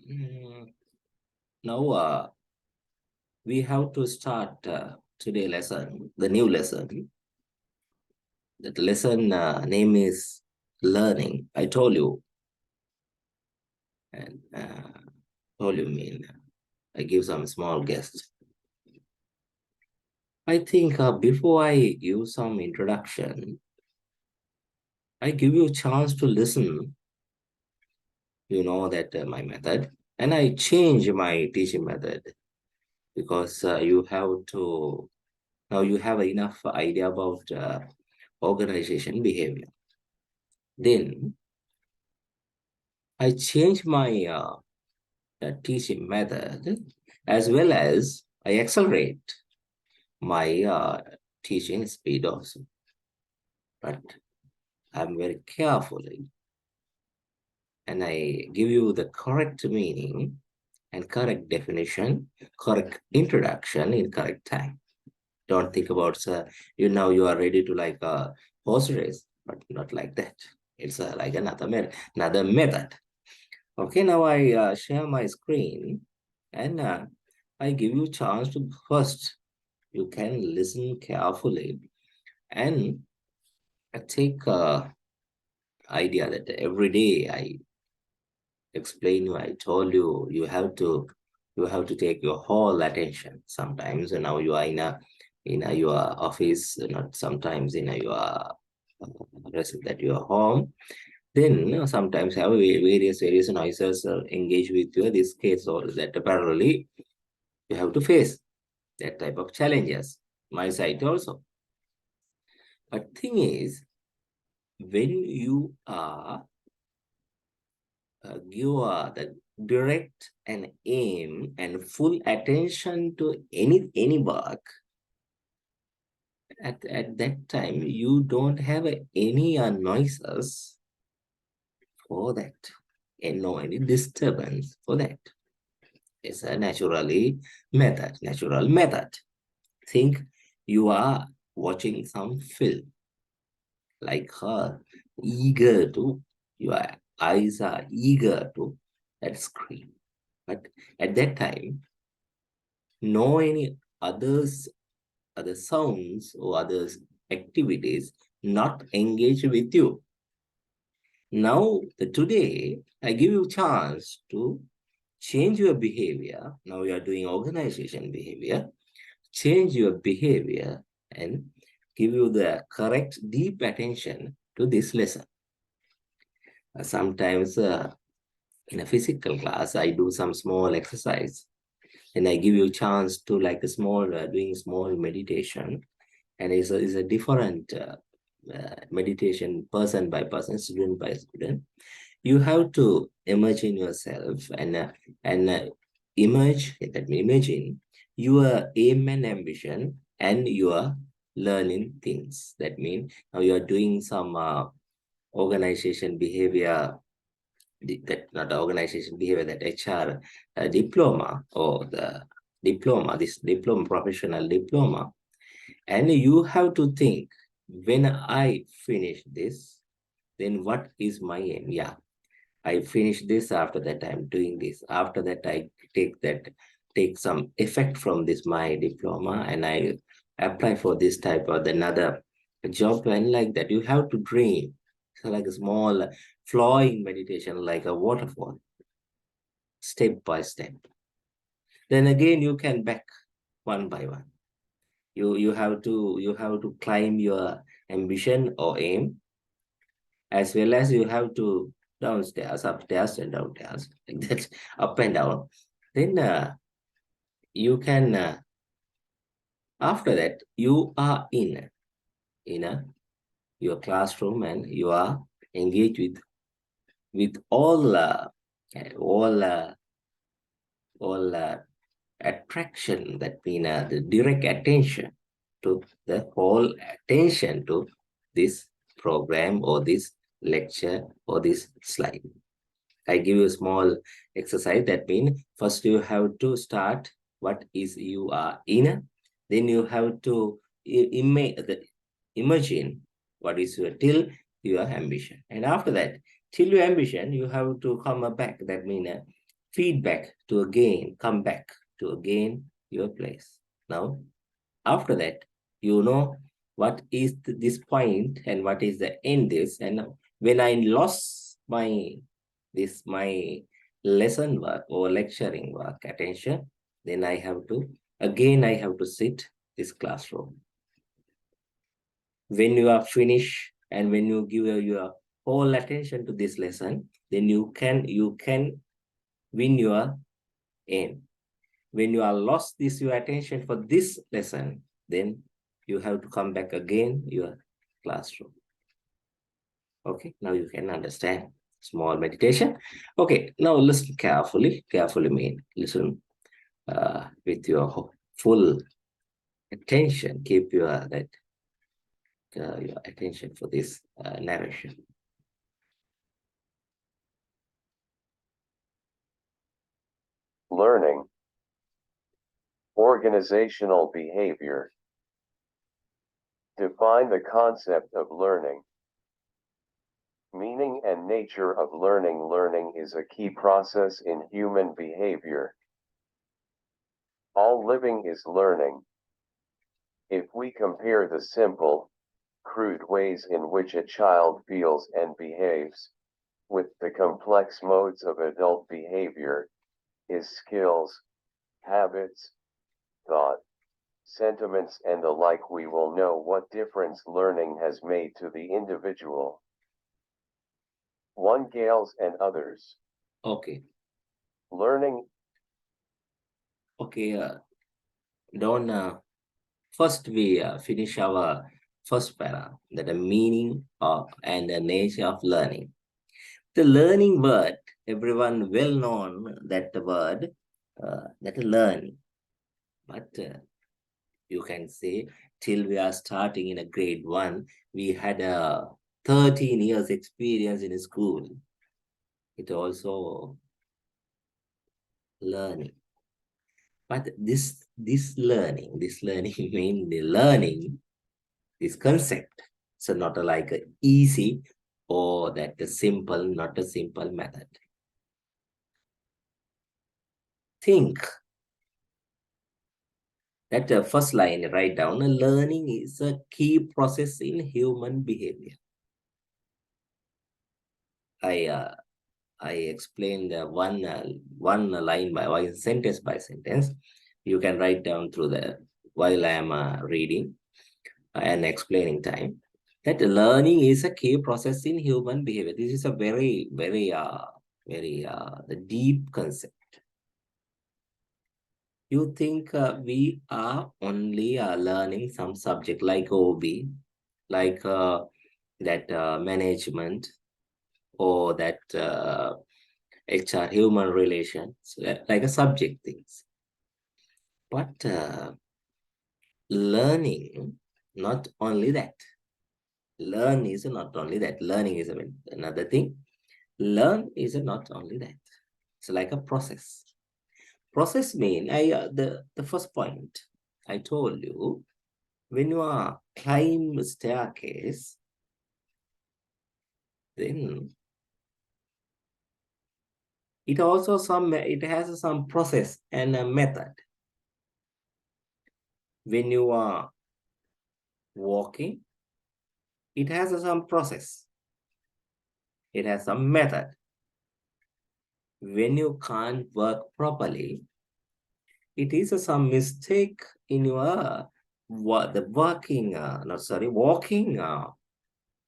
Mm, Now we have to start today lesson, the new lesson. That lesson name is learning. I told you, and told you mean I give some small guess. I think before I give some introduction, I give you a chance to listen. You know that my method, and I change my teaching method because you have to now you have enough idea about organization behavior. Then I change my teaching method as well as I accelerate my teaching speed also. But I'm very carefully and I give you the correct meaning and correct definition, correct introduction in correct time. Don't think about you now you are ready to like horse race, but not like that. It's like another method. Okay, now I share my screen and I give you chance to first you can listen carefully and take idea that every day I explain you, I told you you have to take your whole attention. Sometimes now you are in your office, not sometimes in your rest that your home. Then sometimes have various noises engage with you. This case or that parallelly you have to face that type of challenges. My side also. But thing is, when you are give the direct and aim and full attention to any work, at that time you don't have any noises for that and no any disturbance for that. It's a natural method. Think you are watching some film like her, eager to, your eyes are eager to that screen. But at that time, no any others, other sounds or other activities not engage with you. Now, today, I give you chance to change your behavior. Now you are doing organization behavior. Change your behavior and give you the correct deep attention to this lesson. Sometimes in a physical class, I do some small exercise and I give you a chance to like a small, doing small meditation. And it's a different meditation person by person, student by student. You have to imagine yourself and imagine your aim and ambition and your learning things. That means now you are doing some organization behavior, that not organization behavior, that HR diploma or the diploma, this diploma, professional diploma. And you have to think, when I finish this, then what is my aim? Yeah, I finish this, after that I'm doing this. After that, I take some effect from this my diploma and I apply for this type of another job. And like that, you have to dream. So like a small flowing meditation, like a waterfall, step by step. Then again you can back one by one. You have to climb your ambition or aim, as well as you have to downstairs, upstairs, and downstairs, like that, up and down. Then you can, after that, you are in your classroom and you are engaged with all all attraction. That means the direct attention to the whole attention to this program or this lecture or this slide. I give you a small exercise. That means first you have to start what is you are in. Then you have to imagine what is your till your ambition. And after that, till your ambition, you have to come back. That means feedback to again come back to again your place. Now, after that, you know what is this point and what is the end is. And when I lost my lesson work or lecturing work attention, then I have to sit this classroom. When you are finished and when you give your whole attention to this lesson, then you can win your aim. When you are lost this your attention for this lesson, then you have to come back again your classroom. Okay, now you can understand. Small meditation. Okay, now listen carefully mean listen with your full attention. Keep your attention for this narration. Learning. Organizational behavior. Define the concept of learning. Meaning and nature of learning. Learning is a key process in human behavior. All living is learning. If we compare the simple, crude ways in which a child feels and behaves, with the complex modes of adult behavior, his skills, habits, thought, sentiments and the like, we will know what difference learning has made to the individual. One Gales and others. Okay. Learning. Okay. Don't First we finish our first para, that the meaning of and the nature of learning. The learning word, everyone well known that the word that learning, but you can say till we are starting in a grade 1, we had a 13 years experience in school. It also learning. But this learning mean the learning, this concept. So not like a easy or that the simple, not a simple method. Think that the first line, write down, learning is a key process in human behavior. I explained one line by one sentence by sentence. You can write down through the while I am reading and explaining time. That learning is a key process in human behavior. This is a very deep concept. You think we are only learning some subject like OB, like that management or that HR, human relations, like a subject things. But learning, not only that. Learn is not only that. Learning is another thing. Learn is not only that. It's like a process. Process mean the first point I told you, when you are climb staircase, then it has some process and a method. When you are walking, it has some process. It has some method. When you can't work properly, it is some mistake in your walking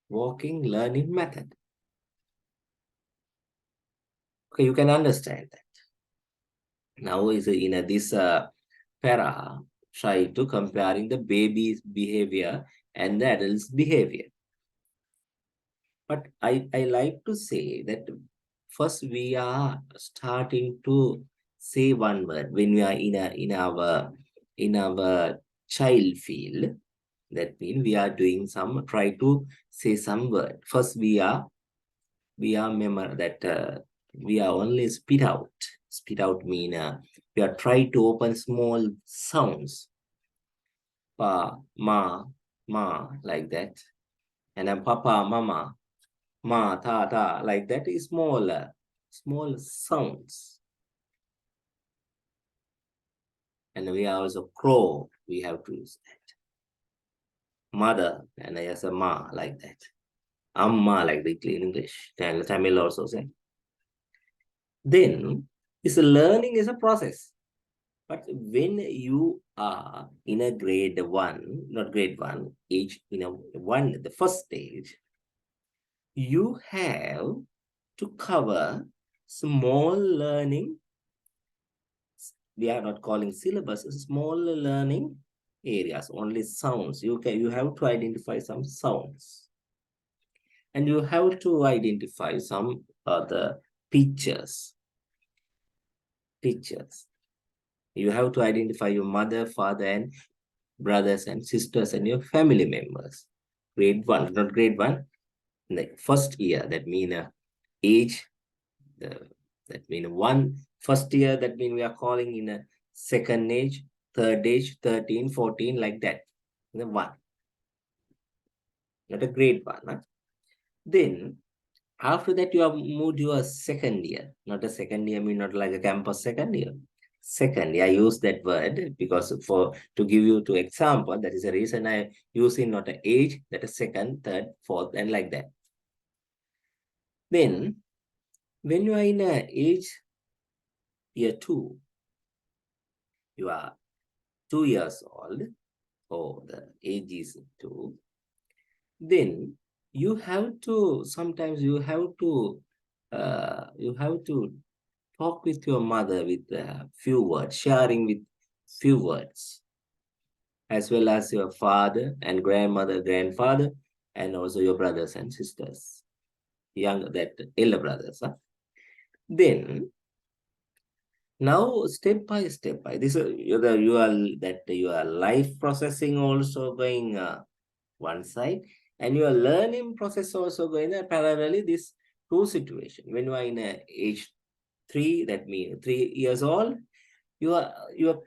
learning method. Okay, you can understand that. Now is in this para, try to comparing the baby's behavior and the adult's behavior. But I like to say that first we are starting to say one word when we are in our child field. That means we are doing try to say some word. First we are remember that we are only spit out. Spit out mean we are trying to open small sounds. Pa, ma, like that. And then papa, mama, ma, ta, ta, like that is small sounds. And we are also crow. We have to use that. Mother, and as a ma, like that. Amma, like the in English. And Tamil also say. Then, this learning is a process. But when you are in a grade one, not grade one, age, the first stage, you have to cover small learning. We are not calling syllabus, small learning areas, only sounds. You have to identify some sounds. And you have to identify some other pictures. Pictures. You have to identify your mother, father, and brothers and sisters and your family members. Grade one, not grade one, the first year, that mean age, that mean one first year, that mean we are calling in a second age, third age, 13, 14, like that. The one, not a grade one. Huh? Then after that, you have moved to a second year, not a second year, mean not like a campus second year. Second, I use that word because to give you to example, that is the reason I use in not an age, that is second, third, fourth, and like that. Then, when you are in a age year two, you are 2 years old, or the age is two, then you have to, sometimes you have to talk with your mother with a few words, sharing with few words, as well as your father and grandmother, grandfather, and also your brothers and sisters, that elder brothers. Huh? Then now step by step, this your life processing also going one side, and your learning process also going parallelly. This two situation. When you are in age 3, that means 3 years old, your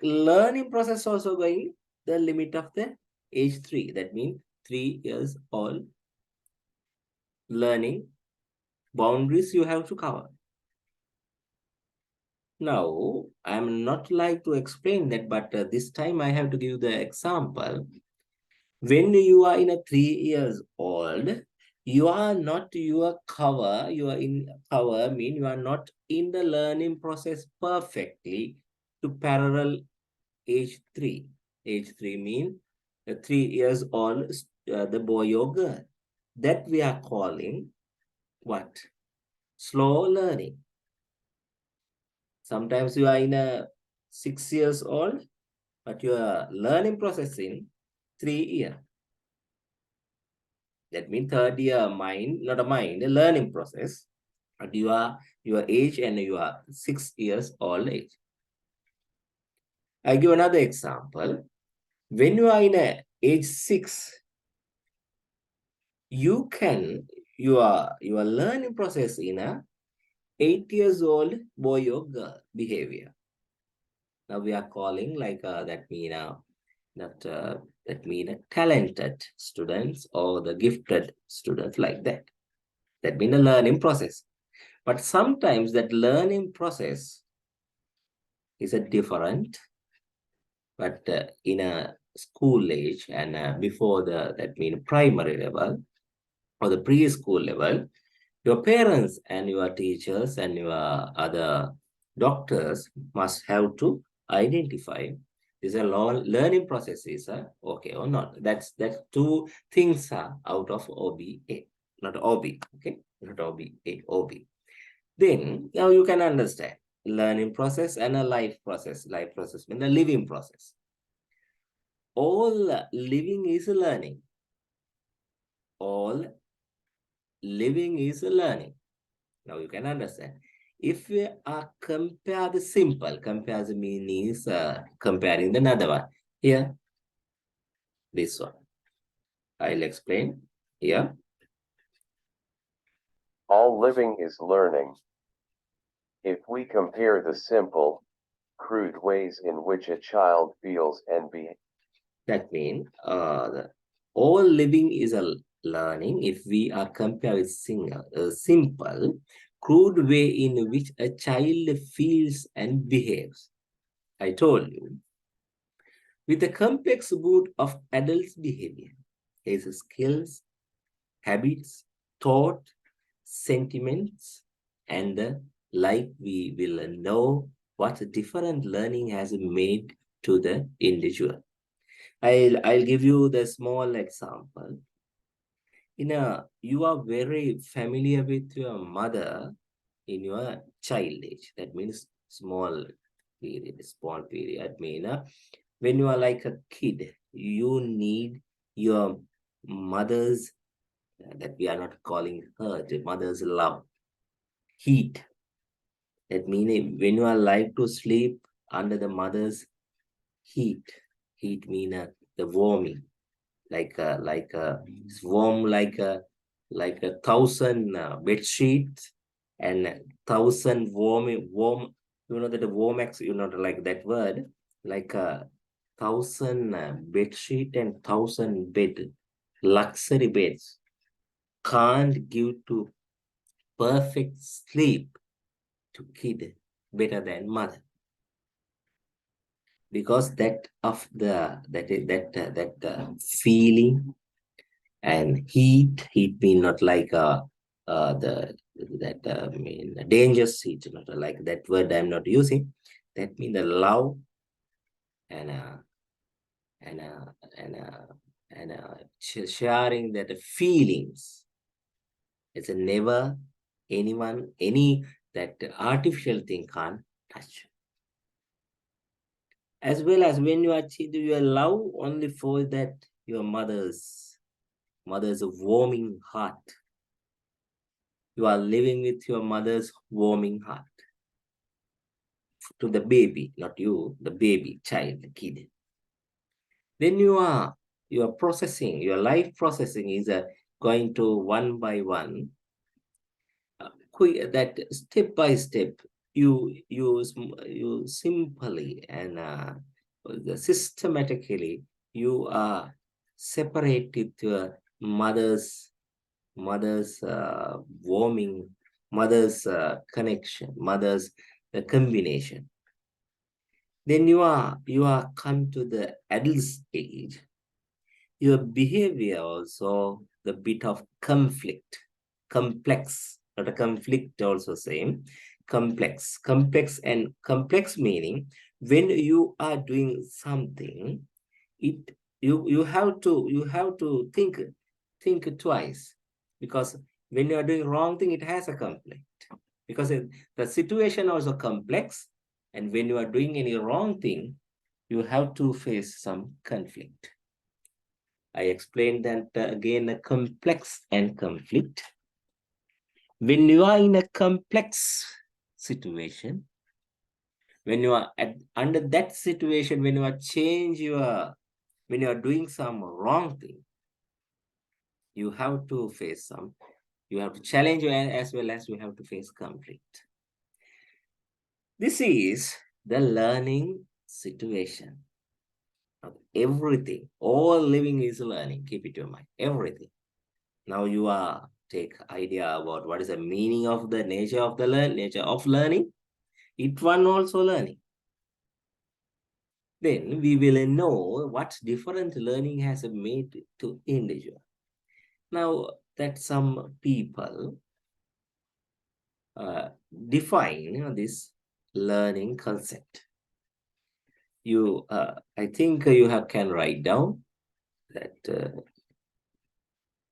learning process also going the limit of the age 3, that means 3 years old. Learning boundaries you have to cover. Now I'm not like to explain that, but this time I have to give the example. When you are in a 3 years old, you are not your cover, you are in cover mean you are not in the learning process perfectly to parallel age 3. Age 3 mean 3 years old, the boy or girl. That we are calling what? Slow learning. Sometimes you are in a 6 years old, but your learning process in 3 years. That means third year mind, not a mind, a learning process. But you are your age and you are 6 years old age. I give another example. When you are in a age 6, you can your learning process in a 8 years old boy or girl behavior. Now we are calling like that mean that mean talented students or the gifted students, like that. That mean the learning process. But sometimes that learning process is a different, but in a school age and before that mean primary level or the preschool level, your parents and your teachers and your other doctors must have to identify is a learning process is okay or not. That's two things are out of OBA, not OB, okay, not OBA, OB. Then now you can understand learning process and a life process. Life process means the living process. All living is learning. All living is learning. Now you can understand. If we are compare the simple, compare the means comparing the another one. Here, this one. I'll explain here. All living is learning. If we compare the simple, crude ways in which a child feels and behaves. That means all living is a learning if we are comparing a simple, crude way in which a child feels and behaves. I told you, with a complex mood of adult behavior, his skills, habits, thought, sentiments, and like we will know what different learning has made to the individual. I'll give you the small example. You are very familiar with your mother in your child age. That means small period. When you are like a kid, you need your mother's, that we are not calling her, the mother's love, heat. That means when you are like to sleep under the mother's heat, heat mean the warming, it's warm like a thousand bed sheets and thousand warm. You know that the warm like that word, like a thousand bed sheet and thousand bed luxury beds can't give to perfect sleep to kid better than mother, because that of the that is that feeling and heat mean not like the that mean dangerous heat, not like that word I'm not using. That mean the love and and uh, and sharing that feelings. It's a never anyone any that artificial thing can't touch. As well as when you achieve your love only for that your mother's warming heart. You are living with your mother's warming heart to the baby, not you, the baby, child, the kid. Then you are processing, your life processing is going to one by one, that step by step, you simply and systematically you are separated your mother's warming, mother's connection, mother's combination. Then you are come to the adult stage. Your behavior also the bit of conflict, complex, not a conflict also same, complex meaning when you are doing something, it you have to think twice, because when you are doing wrong thing it has a conflict, because the situation also complex, and when you are doing any wrong thing you have to face some conflict. I explained that again, a complex and conflict. When you are in a complex situation, when you are under that situation, when you are doing some wrong thing, you have to face some, you have to challenge you, as well as you have to face conflict. This is the learning situation. Everything, all living is learning. Keep it in mind. Everything. Now you are take idea about what is the meaning of the nature of the nature of learning. It one also learning. Then we will know what different learning has made to individual. Now that some people define this learning concept. I think you can write down that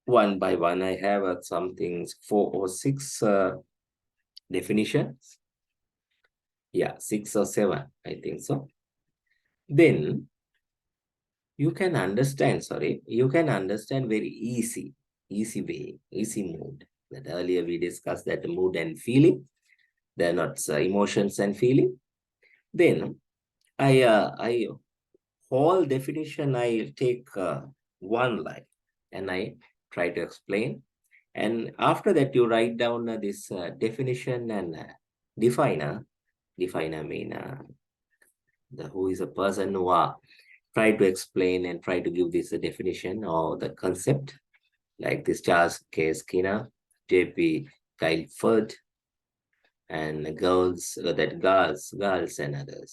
one by one. I have some things, 4 or 6 definitions. Yeah, 6 or 7, I think so. Then you can understand, very easy way, easy mood. That earlier we discussed that mood and feeling. They're not emotions and feeling. Then I whole definition I take one line and I try to explain. And after that you write down this definition and definer. Definer mean who is a person who try to explain and try to give this a definition or the concept, like this Charles K. Skinner, J.P. Guilford, and girls and others,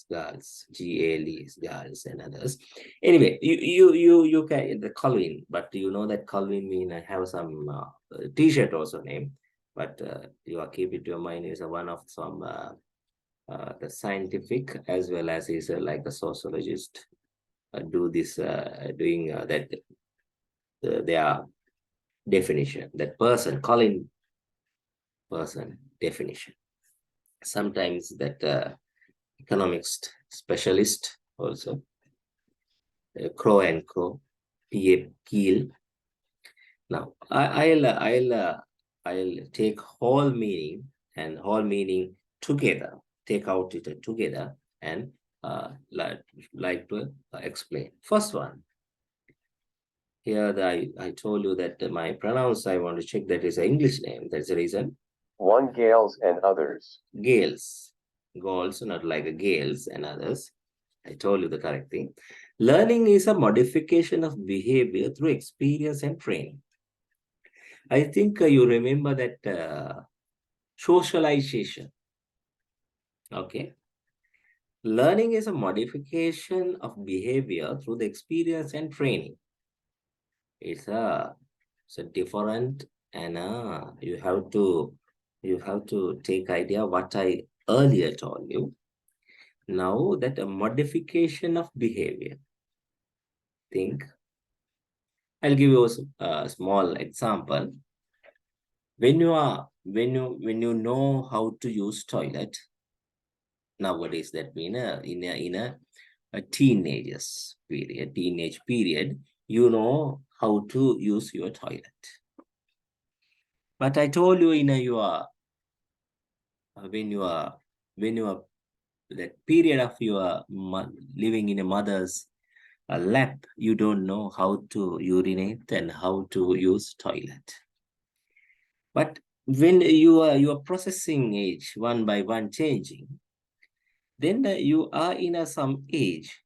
girls, GALs, girls and others. Anyway, you can the Colvin, but you know that Colvin mean I have some T-shirt also name, but you are keep it to your mind is one of some the scientific as well as is like a sociologist do this doing that their definition that person Colin person definition. Sometimes that economics specialist also, Crow and Crow, P.A. Keel. Now, I'll take whole meaning and whole meaning together, take out it together and like to explain. First one, here I told you that my pronouns, I want to check that is an English name. That's the reason. One Gales and others. Gales, goals, not like a Gales and others. I told you the correct thing. Learning is a modification of behavior through experience and training. I think you remember that socialization. Okay. Learning is a modification of behavior through the experience and training. It's a different and you have to take idea what I earlier told you. Now that a modification of behavior. Think. I'll give you a small example. When you know how to use toilet nowadays, that mean a teenage period, you know how to use your toilet. But I told you in your when you are that period of your living in a mother's lap, you don't know how to urinate and how to use toilet. But when you are processing age one by one changing, then you are in some age,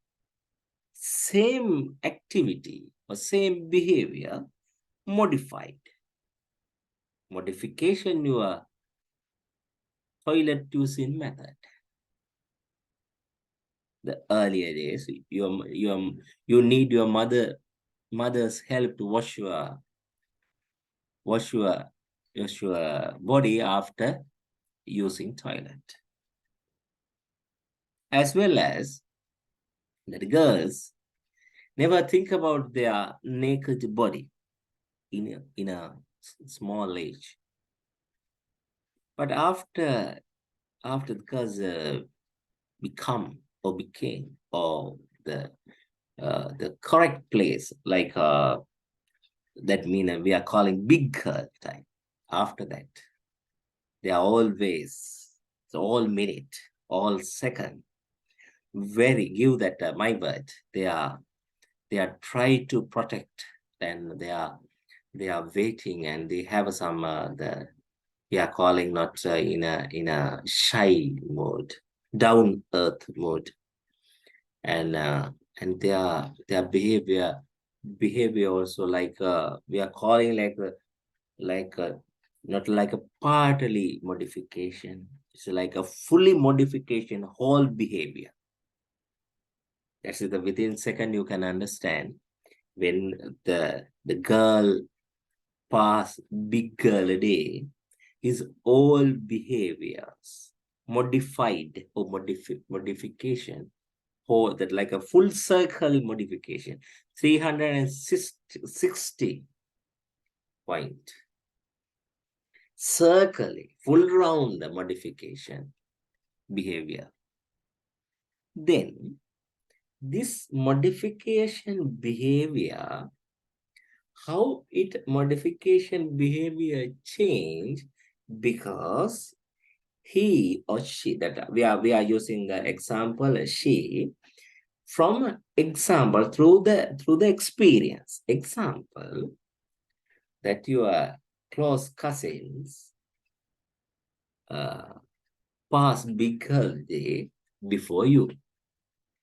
same activity or same behavior modified. Modification your toilet using method. The earlier days, you need your mother's help to wash your body after using toilet. As well as that girls never think about their naked body in a small age. But after the girls become or became or the correct place, like that mean we are calling big girl time. After that, they are always, so all minute, all second, very give that my word. They are try to protect, and they are waiting, and they have some the we are calling not in a shy mode, down earth mode, and their behavior also like we are calling like not like a partly modification. It's like a fully modification whole behavior. That's the within second you can understand when the girl pass big girl a day, his all behaviors modified or modification, or that like a full circle modification, 360 point circle, full round the modification behavior. Then this modification behavior, how it modification behavior change, because he or she, that we are using the example she, from example through the experience. Example that your close cousins pass big holiday before you,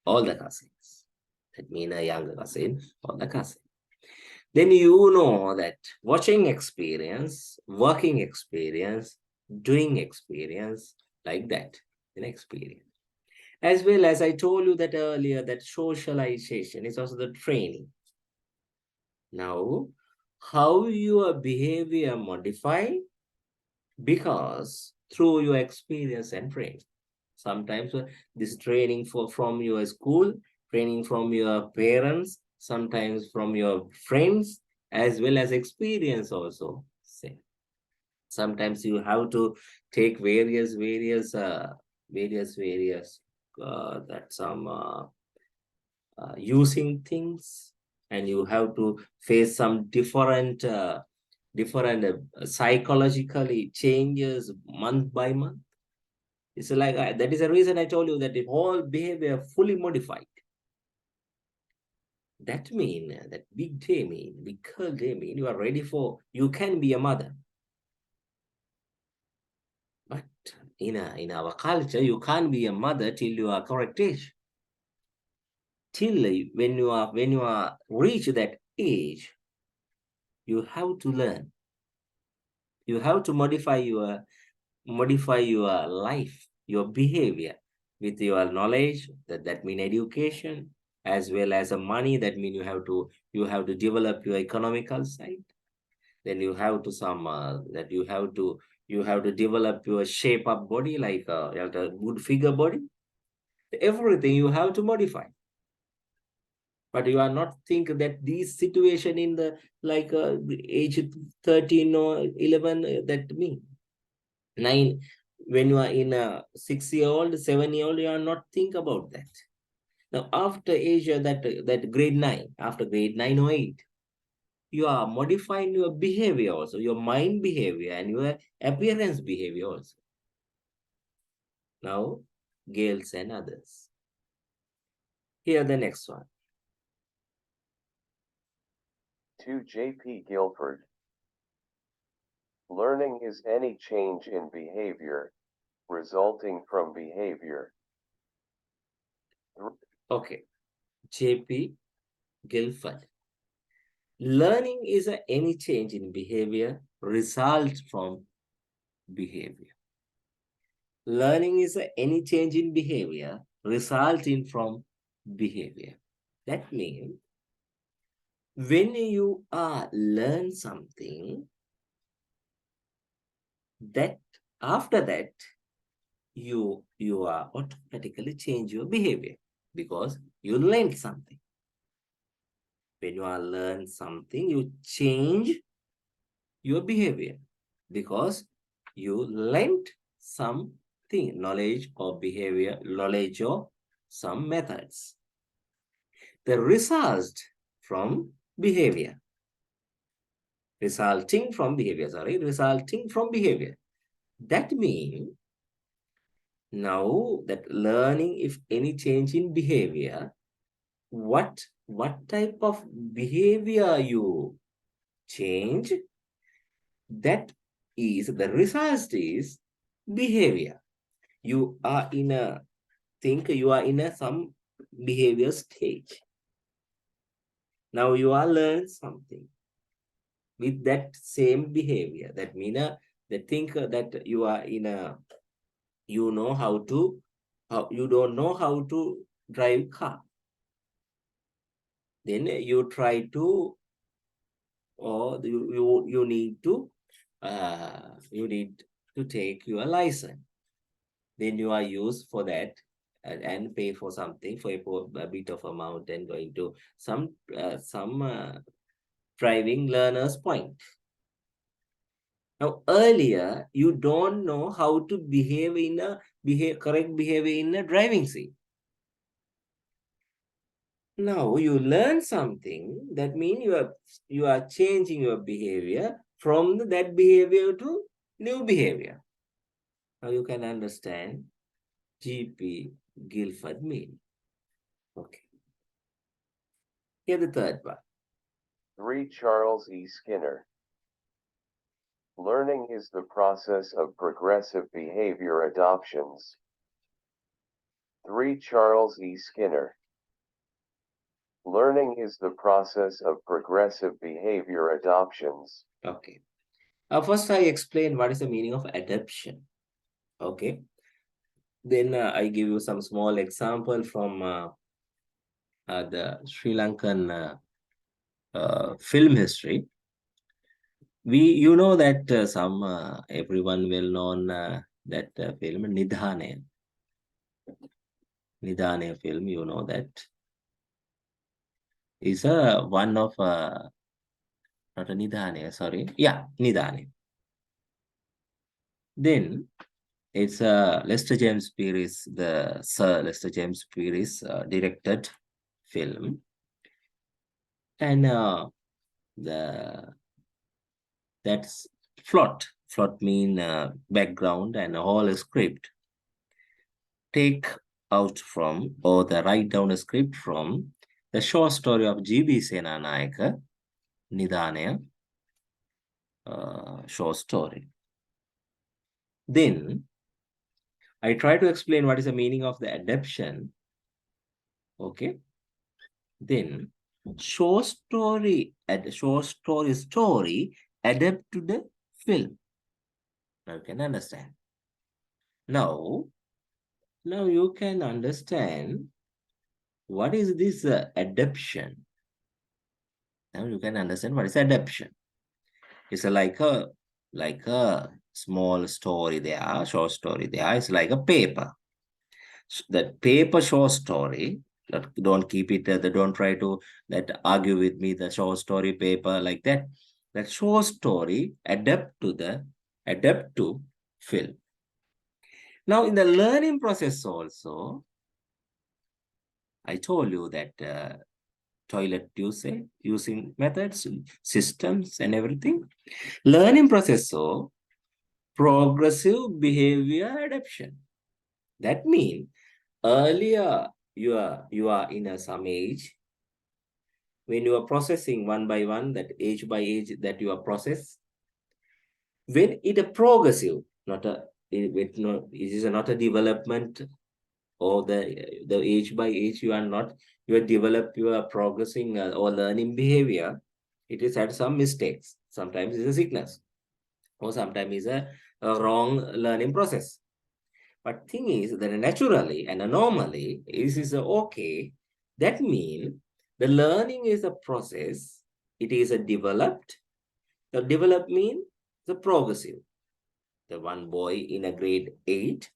all the cousins. That mean a younger cousin, all the cousins. Then you know that watching experience, working experience, doing experience, like that in experience. As well as I told you that earlier, that socialization is also the training. Now, how your behavior modify? Because through your experience and training. Sometimes this training from your school, training from your parents, sometimes from your friends, as well as experience also. Same. Sometimes you have to take various that some using things, and you have to face some different psychologically changes month by month. It's like that is the reason I told you that the whole behavior fully modified. That mean that big girl day mean you are ready for, you can be a mother. But in our culture, you can't be a mother till you are correct age. Till when you are reach that age, you have to learn. You have to modify your life, your behavior with your knowledge. That mean education, as well as a money. That mean you have to develop your economical side. Then you have to some that you have to develop your shape up body, like you have a good figure body. Everything you have to modify. But you are not think that this situation in the like age 13 or 11, that mean 9, when you are in a 6-year old, 7-year old, you are not think about that. Now after age that grade 9, after grade 9 or 8, you are modifying your behavior also, your mind behavior and your appearance behavior also. Now girls and others, here the next one. To J.P. Guilford. Learning is any change in behavior, resulting from behavior. Okay, JP Guilford. Learning is any change in behavior result from behavior. Learning is any change in behavior resulting from behavior. That means when you are learn something, that after that you are automatically change your behavior because you learned something. When you are learn something, you change your behavior because you learned something, knowledge or behavior, knowledge of some methods. The result from behavior, resulting from behavior. That means now that learning, if any change in behavior, what type of behavior you change, that is the result is behavior. You are in a some behavior stage. Now you are learn something with that same behavior. That mean the think that you are in a, you know how to, how you don't know how to drive car. Then you try to, or you need to take your license. Then you are used for that, and pay for something for a bit of amount and going to some driving learners point. Now earlier you don't know how to correct behavior in a driving seat. Now you learn something, that means you are changing your behavior from that behavior to new behavior. Now you can understand GP Guilford mean. Okay. Here the third one. 3. Charles E. Skinner. Learning is the process of progressive behavior adoptions. 3. Charles E. Skinner. Learning is the process of progressive behavior adoptions. Okay. First I explain what is the meaning of adoption. Okay. Then I give you some small example from the Sri Lankan film history. You know that some everyone well known that film Nidhane film. You know that is one of not a Nidhane, sorry, yeah, Nidhane. Then it's Lester James Peary's, the Sir Lester James Peary's directed film, and the that's Plot mean background, and a whole script take out from, or the write down a script from the short story of G.B. Senanayaka, Nidhanaya short story. Then I try to explain what is the meaning of the adaptation. Okay. Then short story story adapt to the film. Now you can understand. Now you can understand what is this adaptation. Now you can understand what is adaptation. It's like a small story there, short story there. It's like a paper. That paper short story. Don't keep it. Don't try to that argue with me. The short story paper like that. That short story adapt to film. Now in the learning process also, I told you that toilet using methods, systems, and everything. Learning process so progressive behavior adaptation. That means earlier you are in some age when you are processing one by one, that age by age that you are process. When it a progressive, not a it is not a development, or the age by age you are develop, you are progressing or learning behavior. It is had some mistakes. Sometimes it's a sickness, or sometimes it's a wrong learning process. But thing is that naturally and normally is okay. That means the learning is a process. It is a developed. The develop mean the progressive. The one boy in a grade 8,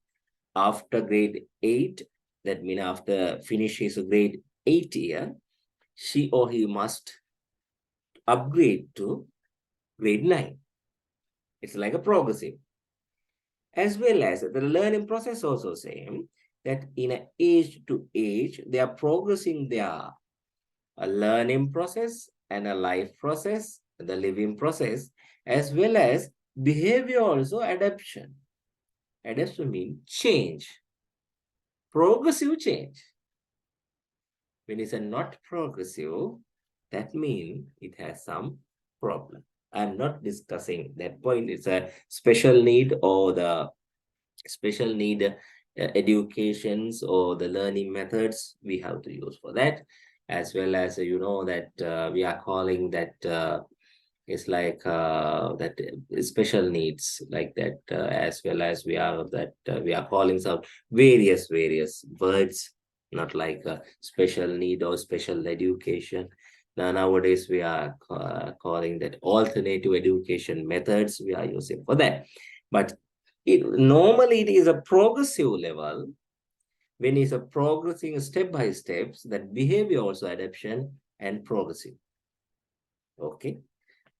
after grade 8, that means after finish his grade 8 year, she or he must upgrade to grade 9. It's like a progressive. As well as the learning process also same, that in a age to age, they are progressing their a learning process and a life process, the living process, as well as behavior also adaptation. Adaptation means change, progressive change. When it's a not progressive, that means it has some problem. I'm not discussing that point. It's a special need, or the special need educations, or the learning methods we have to use for that. As well as you know that we are calling that it's like that special needs like that, as well as we are calling some various words, not like special need or special education. Now nowadays we are calling that alternative education methods we are using for that. But normally it is a progressive level. When it's a progressing step by steps, that behavior also adaptation and progressive. Okay.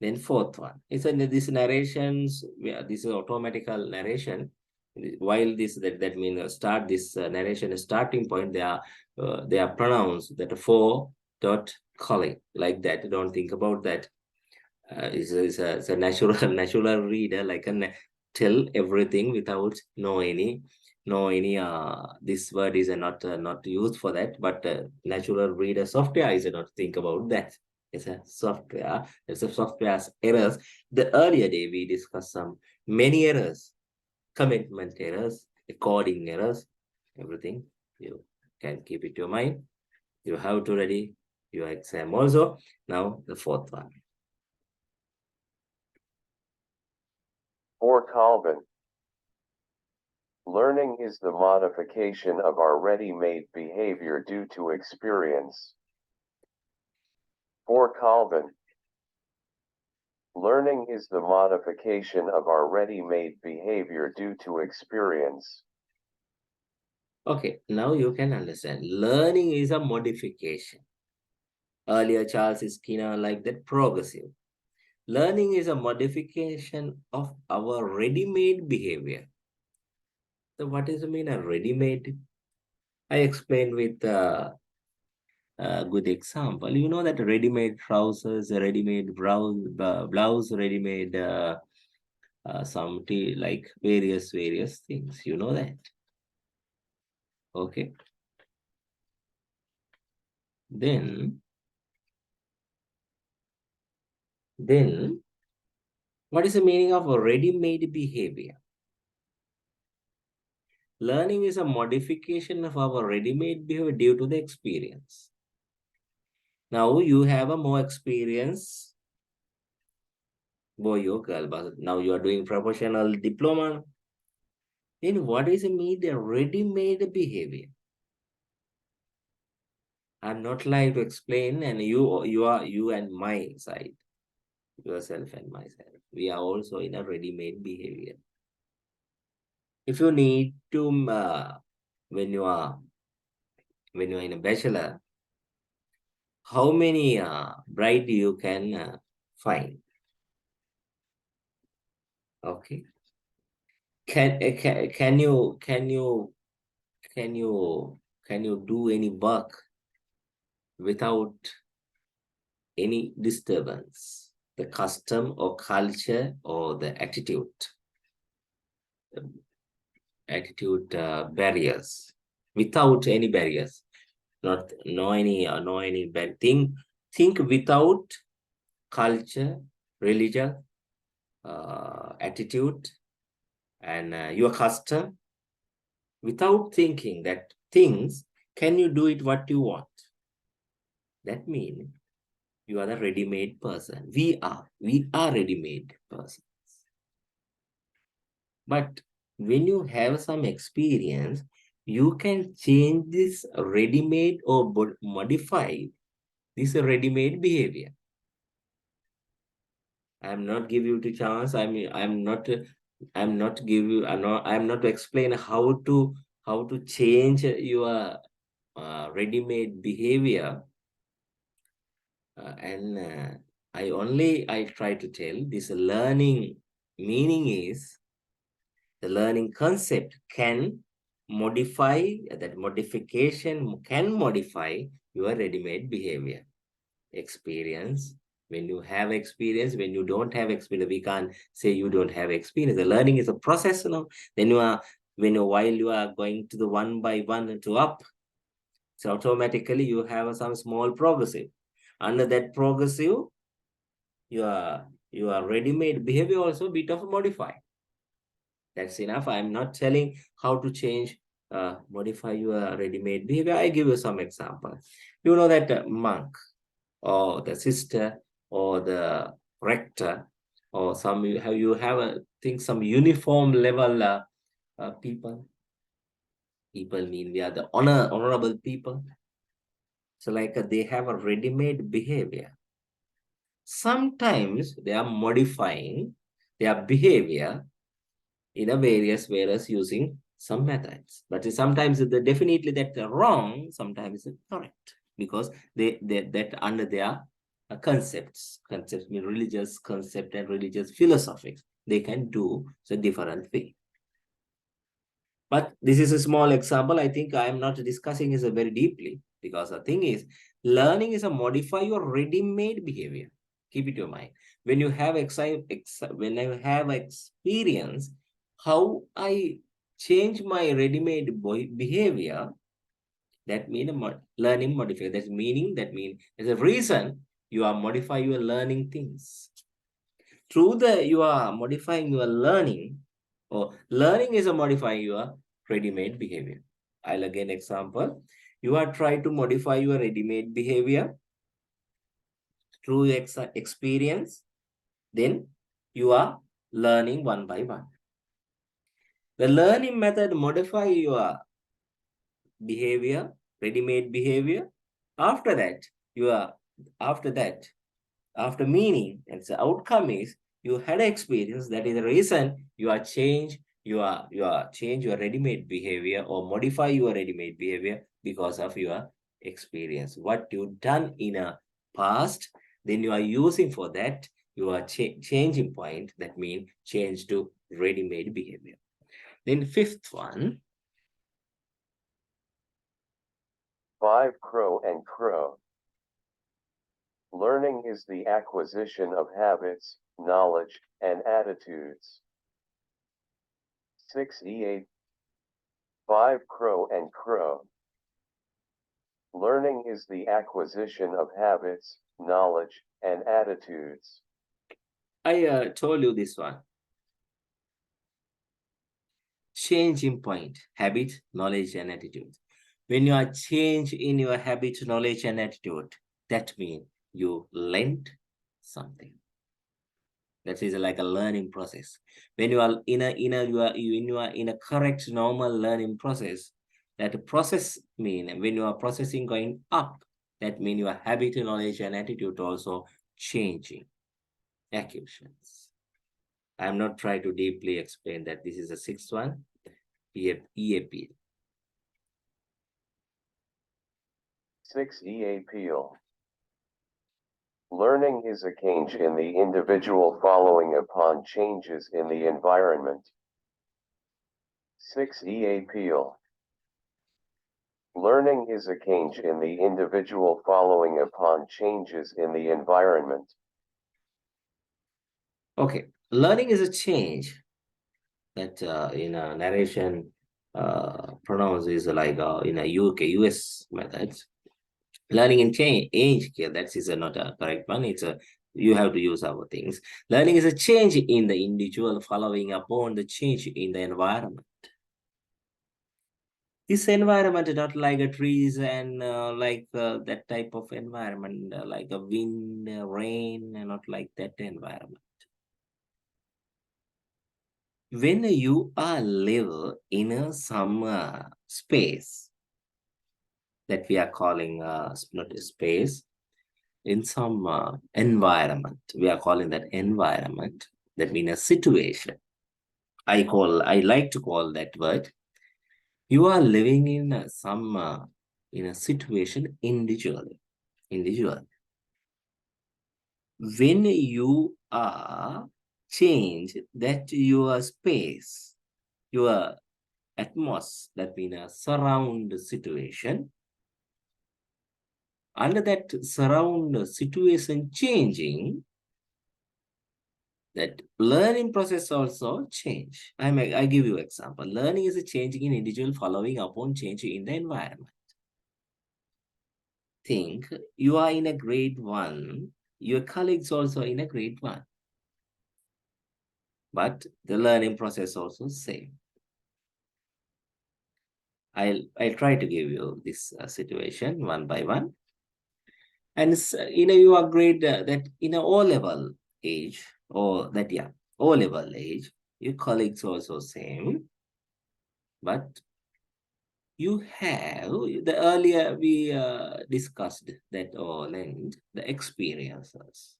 Then fourth one is this narrations. This is automatical narration. While that means start this narration starting point, they are pronounced that for dot calling like that. Don't think about that. It's a natural reader, like tell everything without no any this word is not used for that, but natural reader software is not think about that. It's a software. It's a software's errors. The earlier day we discussed some many errors, commitment errors, coding errors, everything. You can keep it to your mind. You have to ready your exam also. Now the fourth one. For Calvin, Learning is the modification of our ready-made behavior due to experience. For Calvin, learning is the modification of our ready-made behavior due to experience. Okay, now you can understand. Learning is a modification. Earlier, Charles Skinner liked that progressive. Learning is a modification of our ready-made behavior. So what does it mean, a ready-made? I explained with a good example. You know that ready-made trousers, ready-made blouse, ready-made some tea, like various things. You know that. Okay. Then what is the meaning of a ready-made behavior? Learning is a modification of our ready-made behavior due to the experience. Now you have a more experience, boy or girl, but now you are doing professional diploma. Then what is the mean the ready-made behavior? I'm not like to explain, and you and my side, yourself and myself. We are also in a ready-made behavior. If you need to when you are in a bachelor, how many bride you can find? Okay. Can you do any work without any disturbance, the custom or culture or the attitude barriers, without any barriers, not no any bad thing. Think without culture, religion, attitude, and your custom, without thinking that things, can you do it what you want? That means you are the ready-made person. We are ready-made person. But when you have some experience, you can change this ready-made or modify this ready-made behavior. I'm not give you the chance. I'm not to explain how to change your ready-made behavior. And I try to tell this learning meaning is the learning concept can modify, that modification can modify your ready-made behavior. Experience, when you have experience, when you don't have experience, we can't say you don't have experience. The learning is a process, then while you are going to the one by one to up, so automatically you have some small progressive. Under that progressive, your ready-made behavior also bit of modify. That's enough. I'm not telling how to change, modify your ready-made behavior. I give you some example. You know that monk or the sister or the rector or some you have a think some uniform level people. People mean we are the honorable people. So like they have a ready-made behavior. Sometimes they are modifying their behavior in a various ways using some methods. But sometimes the definitely that wrong, sometimes it's correct because they that under their concepts mean religious concept and religious philosophies. They can do so different way. But this is a small example. I think I am not discussing is a very deeply because the thing is learning is a modify your ready-made behavior. Keep it in your mind. When you have when I have experience, how I change my ready-made behavior, that mean learning modify. That's meaning that mean there's a reason you are modify your learning things. Through the you are modifying your learning, or learning is a modifying your ready-made behavior. I'll again example. You are trying to modify your ready-made behavior through experience, then you are learning one by one. The learning method modify your behavior, ready-made behavior. After that, you are after that, after meaning, and the outcome is you had an experience. That is the reason you are change, you are change your ready-made behavior or modify your ready-made behavior because of your experience. What you done in a past, then you are using for that, you are changing point. That means change to ready-made behavior. Then fifth one, 5. Crow and crow. Learning is the acquisition of habits, knowledge, and attitudes. 6e8. 5. Crow and crow. Learning is the acquisition of habits, knowledge, and attitudes. I told you this one. Changing point, habit, knowledge, and attitude. When you are change in your habit, knowledge, and attitude, that means you learned something. That is like a learning process. When you are in a correct normal learning process, that process mean when you are processing going up, that means your habit, knowledge, and attitude also changing. Acquisitions. I'm not trying to deeply explain that. This is the sixth one. EAP. 6e appeal. Learning is a change in the individual following upon changes in the environment. 6e appeal. Learning is a change in the individual following upon changes in the environment. Okay, learning is a change that in a narration pronouns is like in a US methods. Learning and change, age here, that is not a correct one. It's a you have to use our things. Learning is a change in the individual following upon the change in the environment. This environment is not like a trees and like that type of environment, like a wind, rain, and not like that environment. When you are live in some space that we are calling not a space, in some environment, we are calling that environment, that means a situation. I like to call that word. You are living in some in a situation individual. When you are change that your space, your atmosphere, that means a surround situation, under that surround situation changing, that learning process also change. I give you example. Learning is a changing in individual following upon change in the environment. Think you are in a grade 1, your colleagues also in a grade 1, but the learning process also same. I'll try to give you this situation one by one. And you are grade that in a O-level age, or that O-level age, your colleagues also same, but you have the earlier we discussed that all and the experiences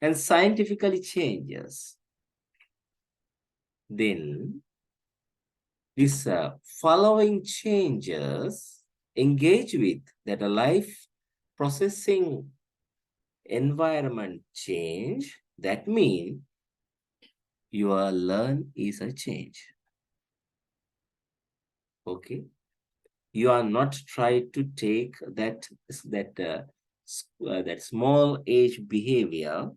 and scientifically changes. Then this following changes engage with that a life processing environment change. That means your learn is a change. Okay, you are not trying to take that small age behavior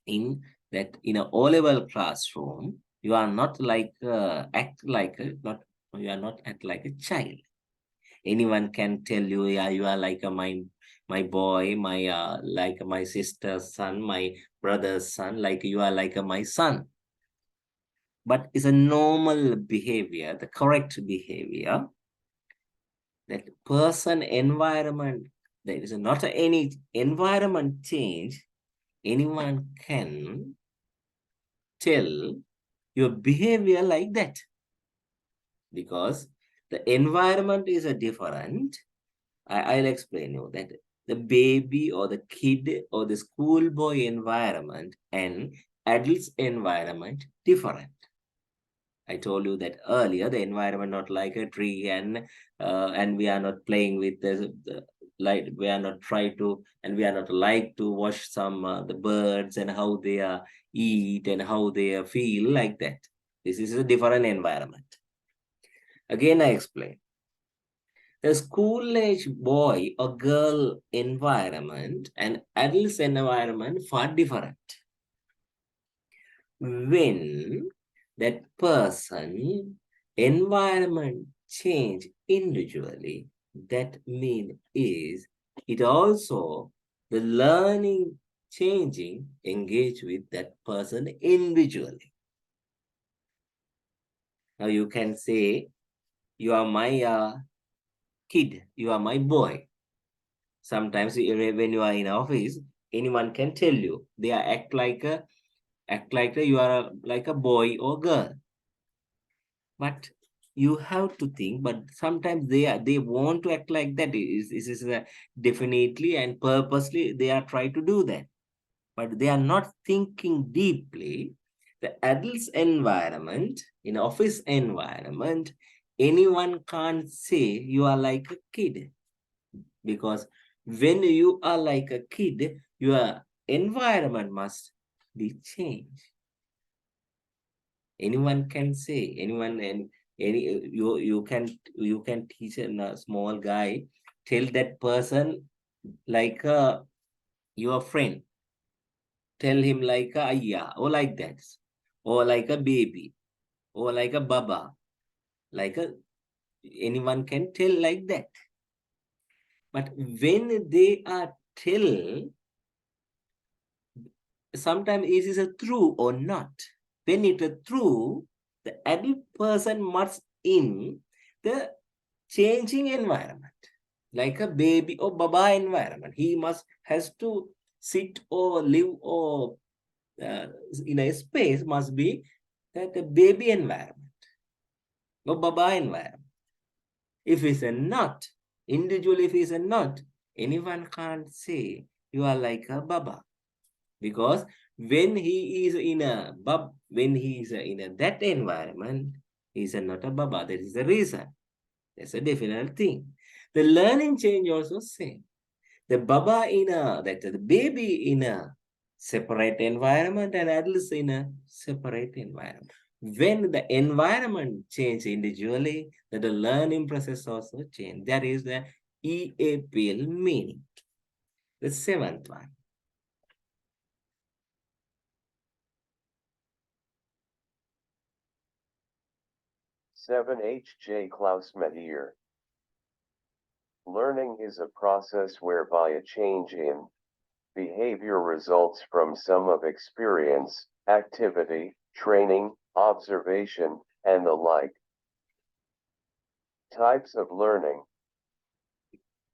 in that in a O-level classroom. You are not like act like a, not you are not act like a child. Anyone can tell you, yeah, you are like a my boy, my like my sister's son, my brother's son, like you are like a my son. But it's a normal behavior, the correct behavior, that person environment, there is not any environment change. Anyone can tell your behavior like that. because the environment is a different. I'll explain you that the baby or the kid or the schoolboy environment and adult's environment different. I told you that earlier, the environment not like a tree, and we are not playing with the like we are not try to, and we are not like to watch some the birds and how they are eat and how they feel like that. This is a different environment. Again, I explain. The school age boy or girl environment and adult's environment far different. When that person environment change individually, that mean is it also the learning changing engage with that person individually. Now you can say, you are my kid, you are my boy. Sometimes when you are in office, anyone can tell you they are act like you are like a boy or girl. But you have to think, but sometimes they want to act like that. Is definitely and purposely they are trying to do that, but they are not thinking deeply. The adults environment, in office environment, anyone can't say you are like a kid, because when you are like a kid, your environment must be changed. Anyone can say, anyone, and any you can teach a small guy, tell that person like your friend, tell him like a yeah, or like that, or like a baby, or like a baba, like a anyone can tell like that. But when they are tell, sometimes it is a true or not. When it is true, the adult person must in the changing environment, like a baby or baba environment. He must has to sit or live or uh, in a space must be that a baby environment or baba environment. If it's a not, individual, if it's a not, anyone can't say you are like a baba, because when he is in a when he is in that environment, he is not a baba. That is the reason. That's a definite thing. The learning change also same. The baba in a, that the baby in a separate environment and adults in a separate environment. When the environment change individually, that the learning process also change. That is the EAPL meaning. The seventh one. 7H.J. Klaus Medier. Learning is a process whereby a change in behavior results from sum of experience, activity, training, observation, and the like. Types of learning.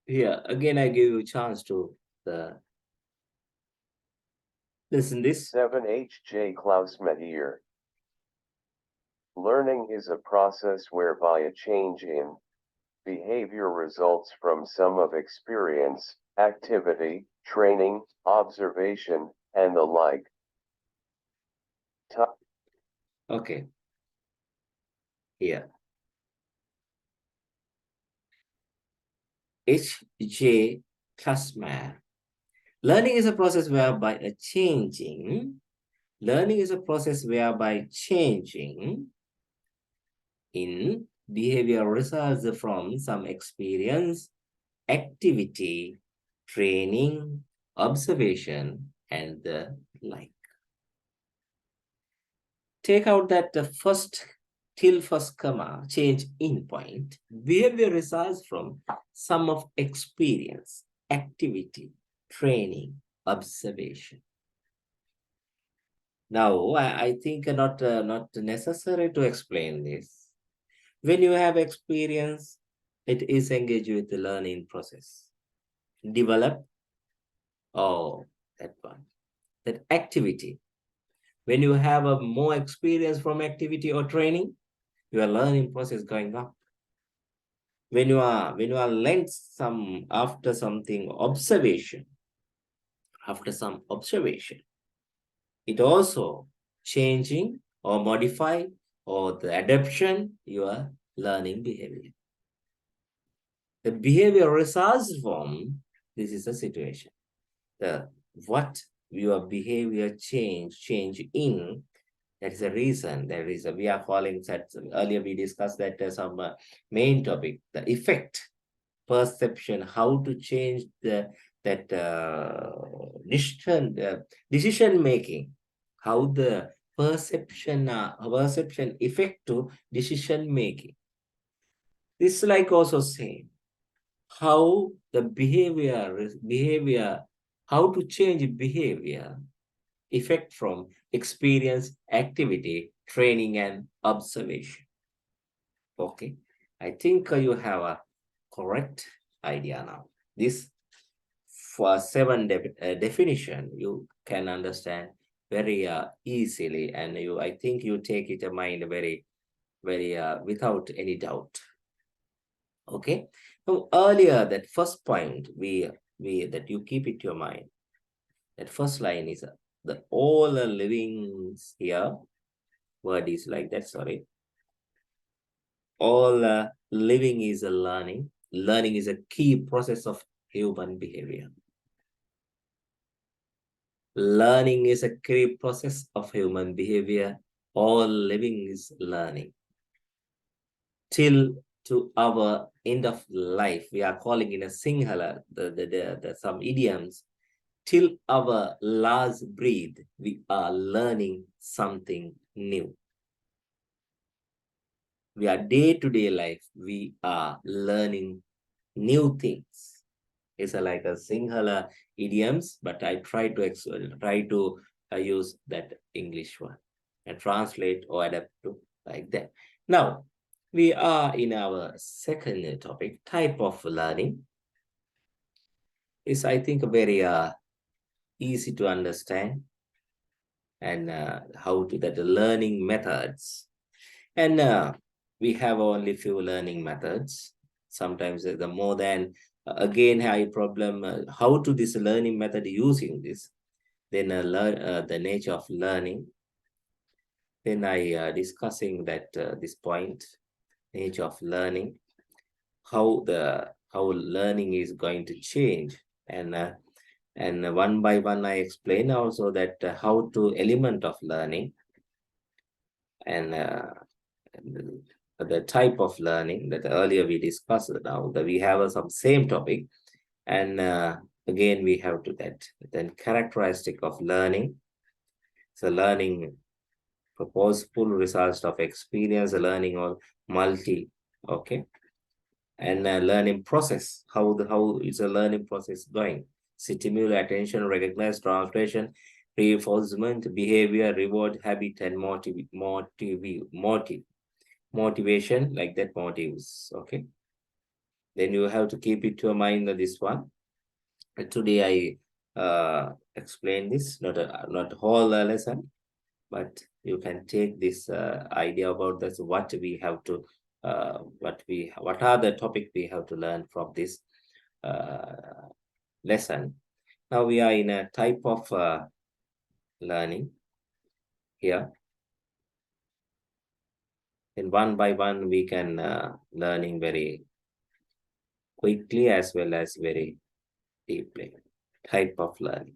Here again, I give you a chance to listen this. 7H.J. Klaus Medier. Learning is a process whereby a change in behavior results from sum of experience, activity, training, observation, and the like. Okay. Here. H.J. Klasmer. Learning is a process whereby a changing. Learning is a process whereby changing in behavior results from some experience, activity, training, observation, and the like. Take out that the first till first comma, change in point. Behavior results from sum of experience, activity, training, observation. Now, I think not necessary to explain this. When you have experience, it is engaged with the learning process. Develop, oh, that one. That activity. When you have a more experience from activity or training, your learning process going on. When you are learned some after some observation, it also changing or modify or the adaptation your learning behavior. The behavior results from this is the situation. The what your behavior change in, that is the reason. There is a, we are calling that earlier we discussed that some main topic, the effect, perception, how to change the that decision making, how the perception effect to decision making. This like also same how the behavior, how to change behavior effect from experience, activity, training, and observation. Okay, I think you have a correct idea now. This for seven definition you can understand very easily, and you I think you take it in mind very without any doubt. Okay, so earlier that first point we that you keep it to your mind. That first line is the all the livings here. Word is like that. Sorry, all living is a learning. Learning is a key process of human behavior. Learning is a key process of human behavior. All living is learning. Till to our end of life, we are calling in a singular, the some idioms. Till our last breath, we are learning something new. We are day-to-day life, we are learning new things. It's like a singular idioms, but I try to use that English one and translate or adapt to like that. Now, we are in our second topic, type of learning. Is I think very easy to understand, and how to that learning methods. And we have only few learning methods. Sometimes the more than again high problem how to this learning method using this. Then learn the nature of learning. Then I discussing that this point, nature of learning, how learning is going to change, and one by one I explain also that how to element of learning, and the type of learning that earlier we discussed. Now that we have some same topic, and again we have to that then characteristic of learning. So learning purposeful results of experience, learning or multi. Okay, and learning process, how is a learning process going. Stimulate attention, recognize, translation, reinforcement, behavior, reward, habit, and motivation, like that, motives. Okay, then you have to keep it to your mind this one. And today I explain this, not whole lesson, but you can take this idea about this, what we have to what are the topic we have to learn from this uh, lesson. Now we are in a type of learning here. And one by one we can learning very quickly as well as very deeply. Type of learning,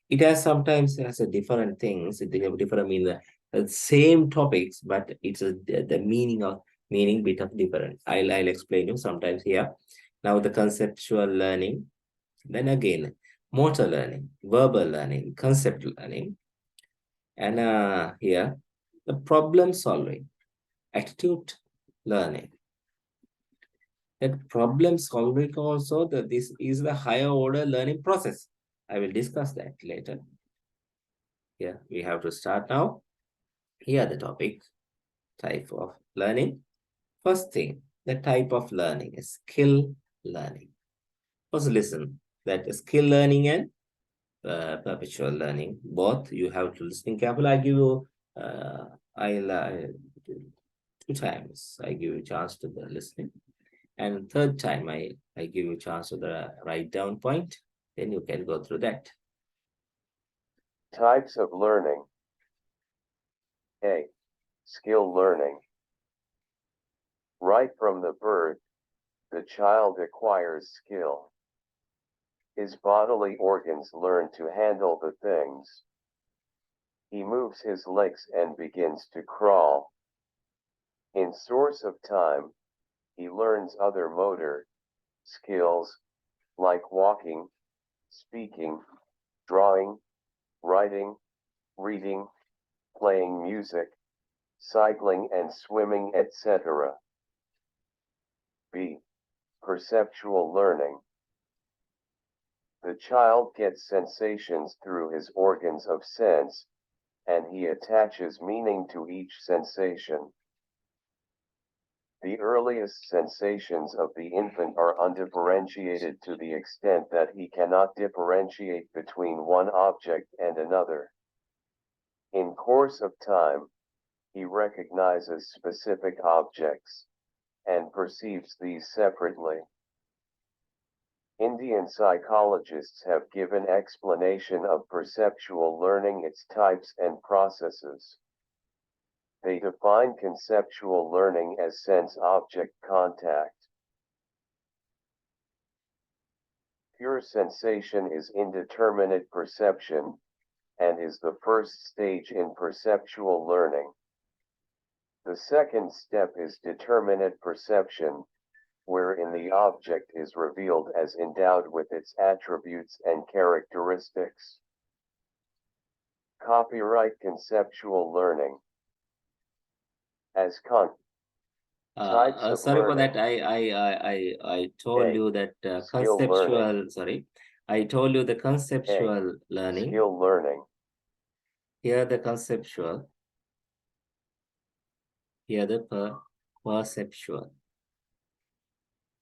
it has sometimes has a different things. They have different mean the same topics, but it's the meaning bit of different. I'll explain you sometimes here. Now the conceptual learning, then again motor learning, verbal learning, concept learning, and here the problem solving, attitude learning. That problem solving also, that this is the higher order learning process. I will discuss that later. Here we have to start now. Here the topic, type of learning. First thing, the type of learning is skill learning. First listen, that skill learning and perpetual learning, both you have to listen carefully. I give you, I'll 2 times I give you a chance to the listening. And third time I give you a chance to the write down point. Then you can go through that. Types of learning. A. Skill learning. Right from the birth, the child acquires skill. His bodily organs learn to handle the things. He moves his legs and begins to crawl. In source of time, he learns other motor skills, like walking, speaking, drawing, writing, reading, playing music, cycling and swimming, etc. B. Perceptual learning. The child gets sensations through his organs of sense, and he attaches meaning to each sensation. The earliest sensations of the infant are undifferentiated to the extent that he cannot differentiate between one object and another. In course of time, he recognizes specific objects and perceives these separately. Indian psychologists have given explanation of perceptual learning, its types and processes. They define conceptual learning as sense-object contact. Pure sensation is indeterminate perception, and is the first stage in perceptual learning. The second step is determinate perception, wherein the object is revealed as endowed with its attributes and characteristics. Copyright conceptual learning. As types of Sorry for learning. that. I told A. you that Skill learning. conceptual. Sorry, I told you the A. conceptual learning. Skill learning. Here the conceptual. Here the perceptual.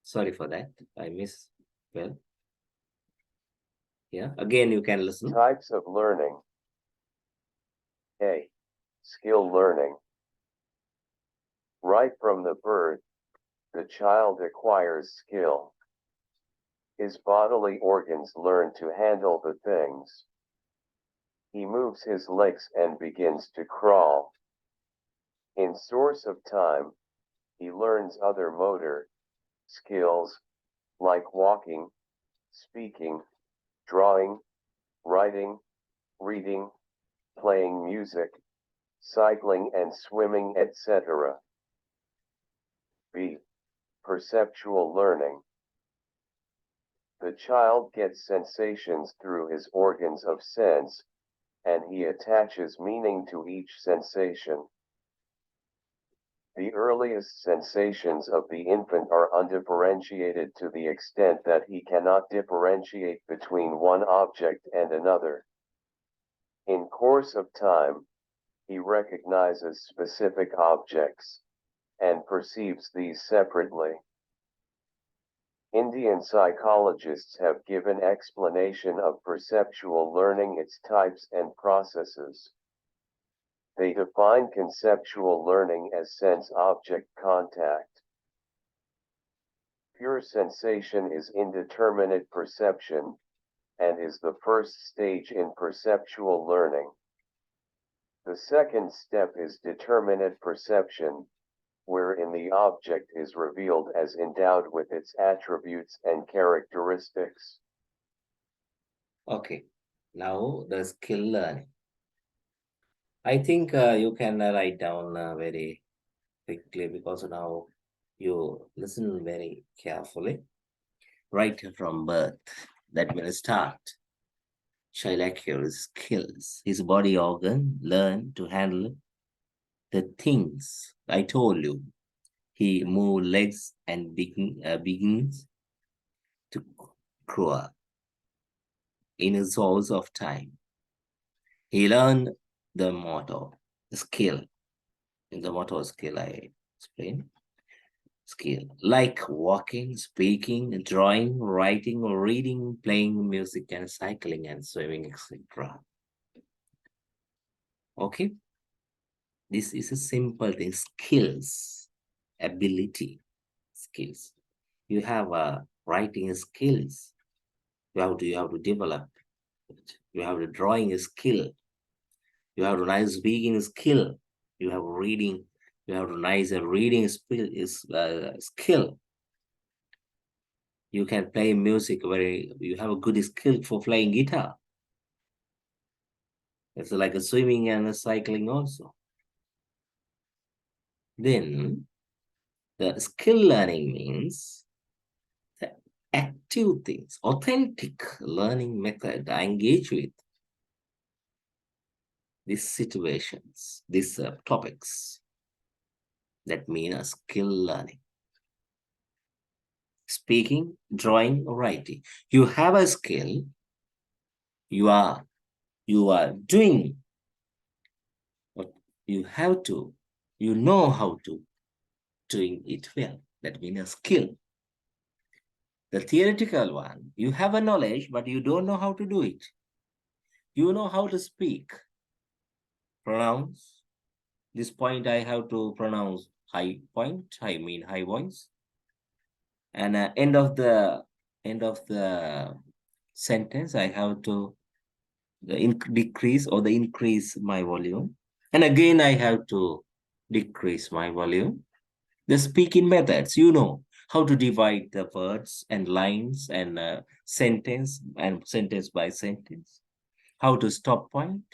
Sorry for that. I miss. Well, yeah. Again, you can listen. Types of learning. A. Skill learning. Right from the birth, the child acquires skill. His bodily organs learn to handle the things. He moves his legs and begins to crawl. In source of time, he learns other motor skills, like walking, speaking, drawing, writing, reading, playing music, cycling and swimming, etc. B. Perceptual learning. The child gets sensations through his organs of sense, and he attaches meaning to each sensation. The earliest sensations of the infant are undifferentiated to the extent that he cannot differentiate between one object and another. In course of time, he recognizes specific objects and perceives these separately. Indian psychologists have given explanation of perceptual learning, its types and processes. They define conceptual learning as sense-object contact. Pure sensation is indeterminate perception, and is the first stage in perceptual learning. The second step is determinate perception, wherein the object is revealed as endowed with its attributes and characteristics. Okay, now the skill learning. I think you can write down very quickly because now you listen very carefully. Right from birth, that will start. Child acquires skills. His body organ learn to handle the things. I told you. He move legs and begins to crawl in a source of time. He learned the motor skill. In the motor skill, I explained. Skill like walking, speaking, drawing, writing, reading, playing music, and cycling and swimming, etc. Okay, this is a simple thing. Skills. ability skills. You have writing skills. You have to develop it. You have a drawing skill. You have a nice speaking skill. You have reading. You have a nice reading skill. You can play music you have a good skill for playing guitar. It's like a swimming and a cycling also. Then the skill learning means the active things, authentic learning method I engage with these situations, these topics that mean a skill learning. Speaking, drawing, writing. You have a skill, you are doing what you have to, you know how to doing it well. That means a skill. The theoretical one, you have a knowledge, but you don't know how to do it. You know how to speak, pronounce. This point I have to pronounce high point, I mean high voice. And end of the sentence, I have to decrease or the increase my volume. And again, I have to decrease my volume. The speaking methods, you know how to divide the words and lines and sentence by sentence. How to stop point.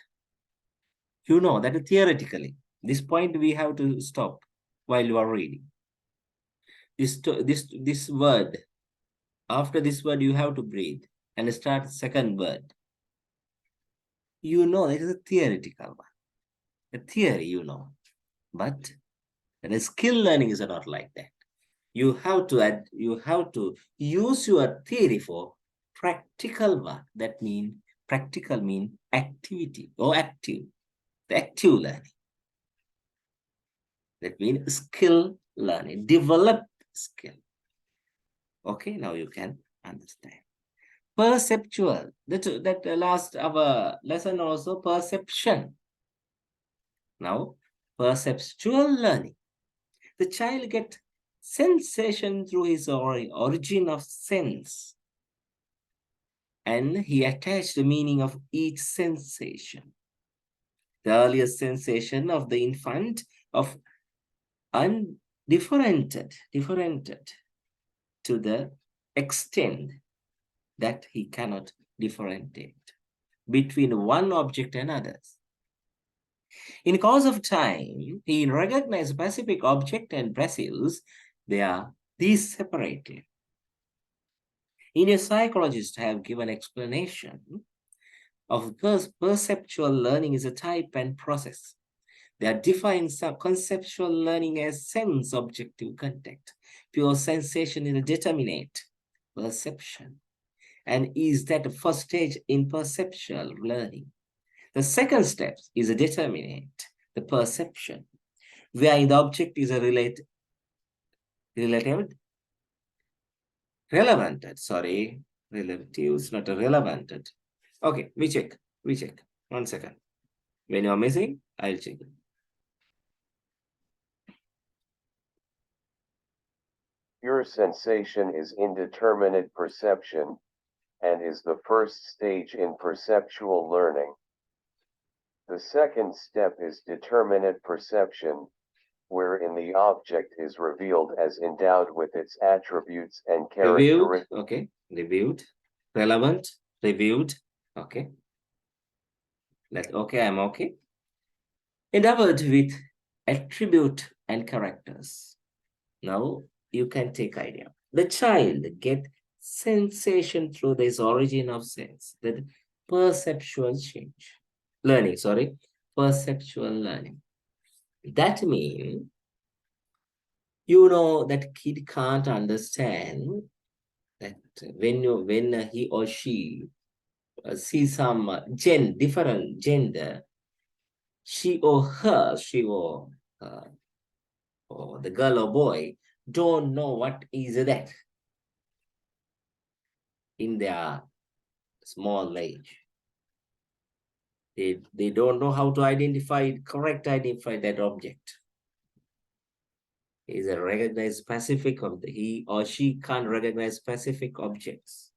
You know that theoretically, this point we have to stop while you are reading. This word, after this word, you have to breathe and start second word. You know it is a theoretical one. A theory, you know. But the skill learning is not like that. You have to use your theory for practical work. That means practical mean activity or active, the active learning. That means skill learning, develop skill. Okay, now you can understand. Perceptual, that last our lesson also perception. Now, perceptual learning. The child get sensation through his origin of sense. And he attached the meaning of each sensation. The earliest sensation of the infant of undifferented, differentiated to the extent that he cannot differentiate between one object and others. In course of time, he recognized specific object and perceives these separately. Indian psychologists have given explanation of perceptual learning is a type and process. They are defined conceptual learning as sense objective contact. Pure sensation is a determinate perception and is that the first stage in perceptual learning. The second step is a determinate, the perception, where the object is a relative, relative is not a relevant. Okay, we check. 1 second. When you're missing, I'll check. Pure sensation is indeterminate perception and is the first stage in perceptual learning. The second step is determinate perception, wherein the object is revealed as endowed with its attributes and characteristics. Okay, reviewed, relevant, reviewed, okay. I'm okay. Endowed with attribute and characters. Now you can take idea. The child get sensation through this origin of sense, that perceptual change. Perceptual learning. That means, you know, that kid can't understand that when he or she see some different gender, she or the girl or boy don't know what is that in their small age. They don't know how to identify that object Is a recognize specific of he or she can't recognize specific objects.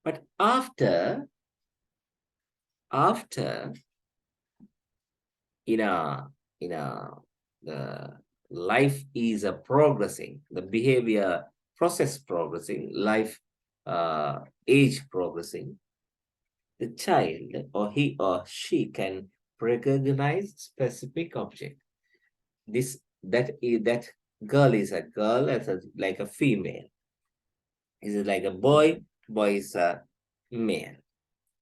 But after in a the life is a progressing, the behavior process progressing, life age progressing, the child or he or she can recognize specific object. This that girl is a girl as a, like a female. Is it like a boy? Boy is a male.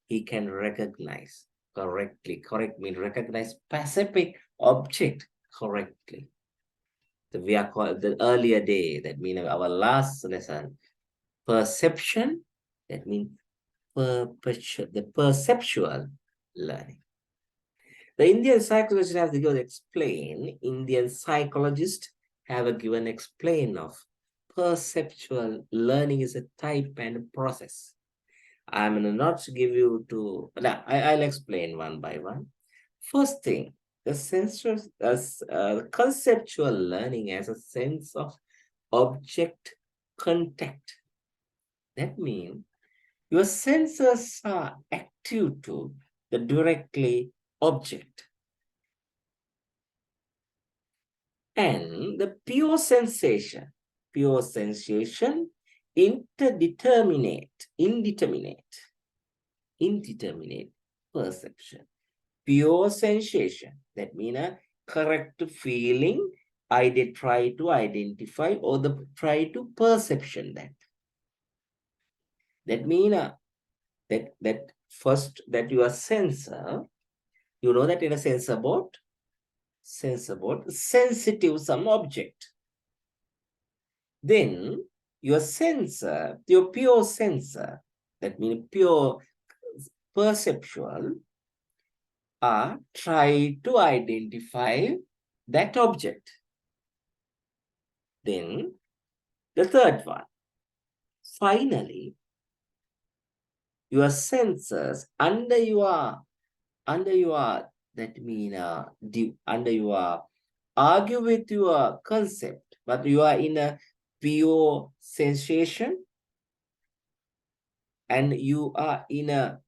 He can recognize correctly. Correct means recognize specific object correctly. We are called the earlier day, that means our last lesson. Perception, that means the perceptual learning. The Indian psychologist has given explain, Indian psychologists have given explain of perceptual learning is a type and process. I'm gonna not give you to, no, I'll explain one by one. First thing, the sensuous, conceptual learning has a sense of object contact. That means your senses are active to the directly object. And the pure sensation, indeterminate perception. Pure sensation, that means a correct feeling, I did try to identify or the try to perception that. That means that first that your sensor, you know that in a sensor board, sensitive some object. Then your sensor, your pure sensor, that means pure perceptual, are try to identify that object. Then the third one, finally, your sensors under your that mean under your argue with your concept, but you are in a pure sensation and you are in a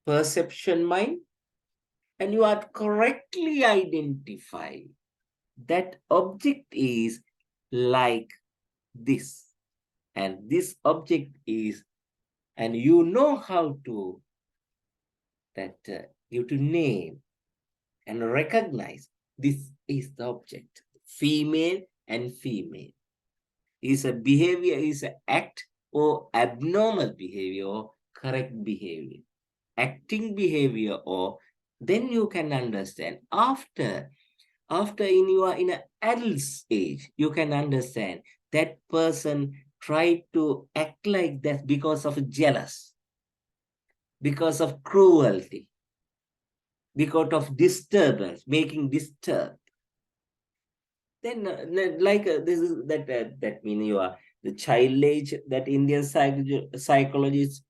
perception mind and you are correctly identify that object is like this and this object is, and you know how to that you to name and recognize this is the object, female and female, is a behavior, is an act or abnormal behavior or correct behavior, acting behavior, or then you can understand after in your in an adult age you can understand that person tried to act like that because of jealous, because of cruelty, because of disturbance, making disturb. Then like this is that mean you are the child age that Indian psychologists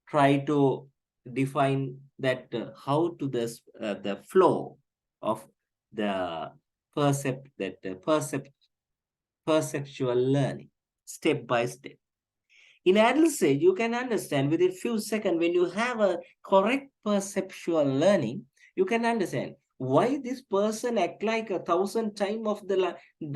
try to define that how to the flow of the perceptual learning step by step. In adult stage, you can understand within few seconds when you have a correct perceptual learning, you can understand why this person act like 1,000 time of the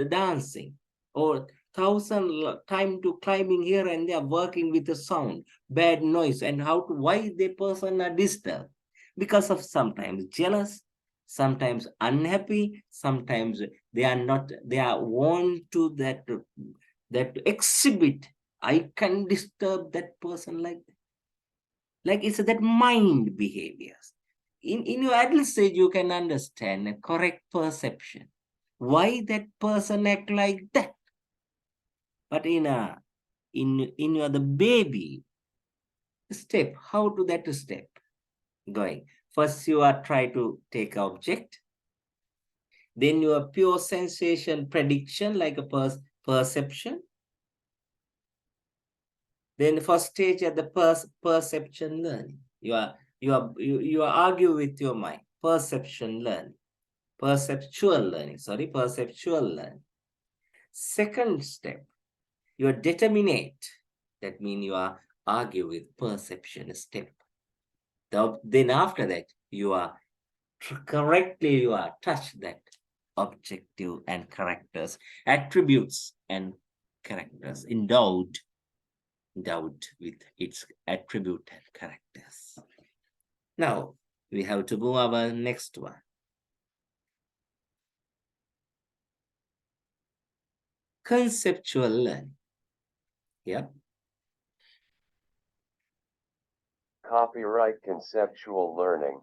dancing or 1,000 time to climbing here and there, working with the sound, bad noise, and how to why the person are disturbed because of sometimes jealous, sometimes unhappy, sometimes they are not, they are want to that exhibit I can disturb that person like that. Like it's that mind behaviors. In your adult stage, you can understand a correct perception. Why that person act like that? But in your the baby step, how to that step going? First you are try to take object. Then your pure sensation prediction like a perception. Then first stage at the perception learning. You argue with your mind, perception learning. Perceptual learning. Sorry, perceptual learning. Second step, you are determinate. That means you are argue with perception step. Then after that, you are correctly you are touch that objective and characters, attributes and characters, endowed with its attribute and characters. Now we have to move our next one. Conceptual learning. Yeah. Copyright conceptual learning.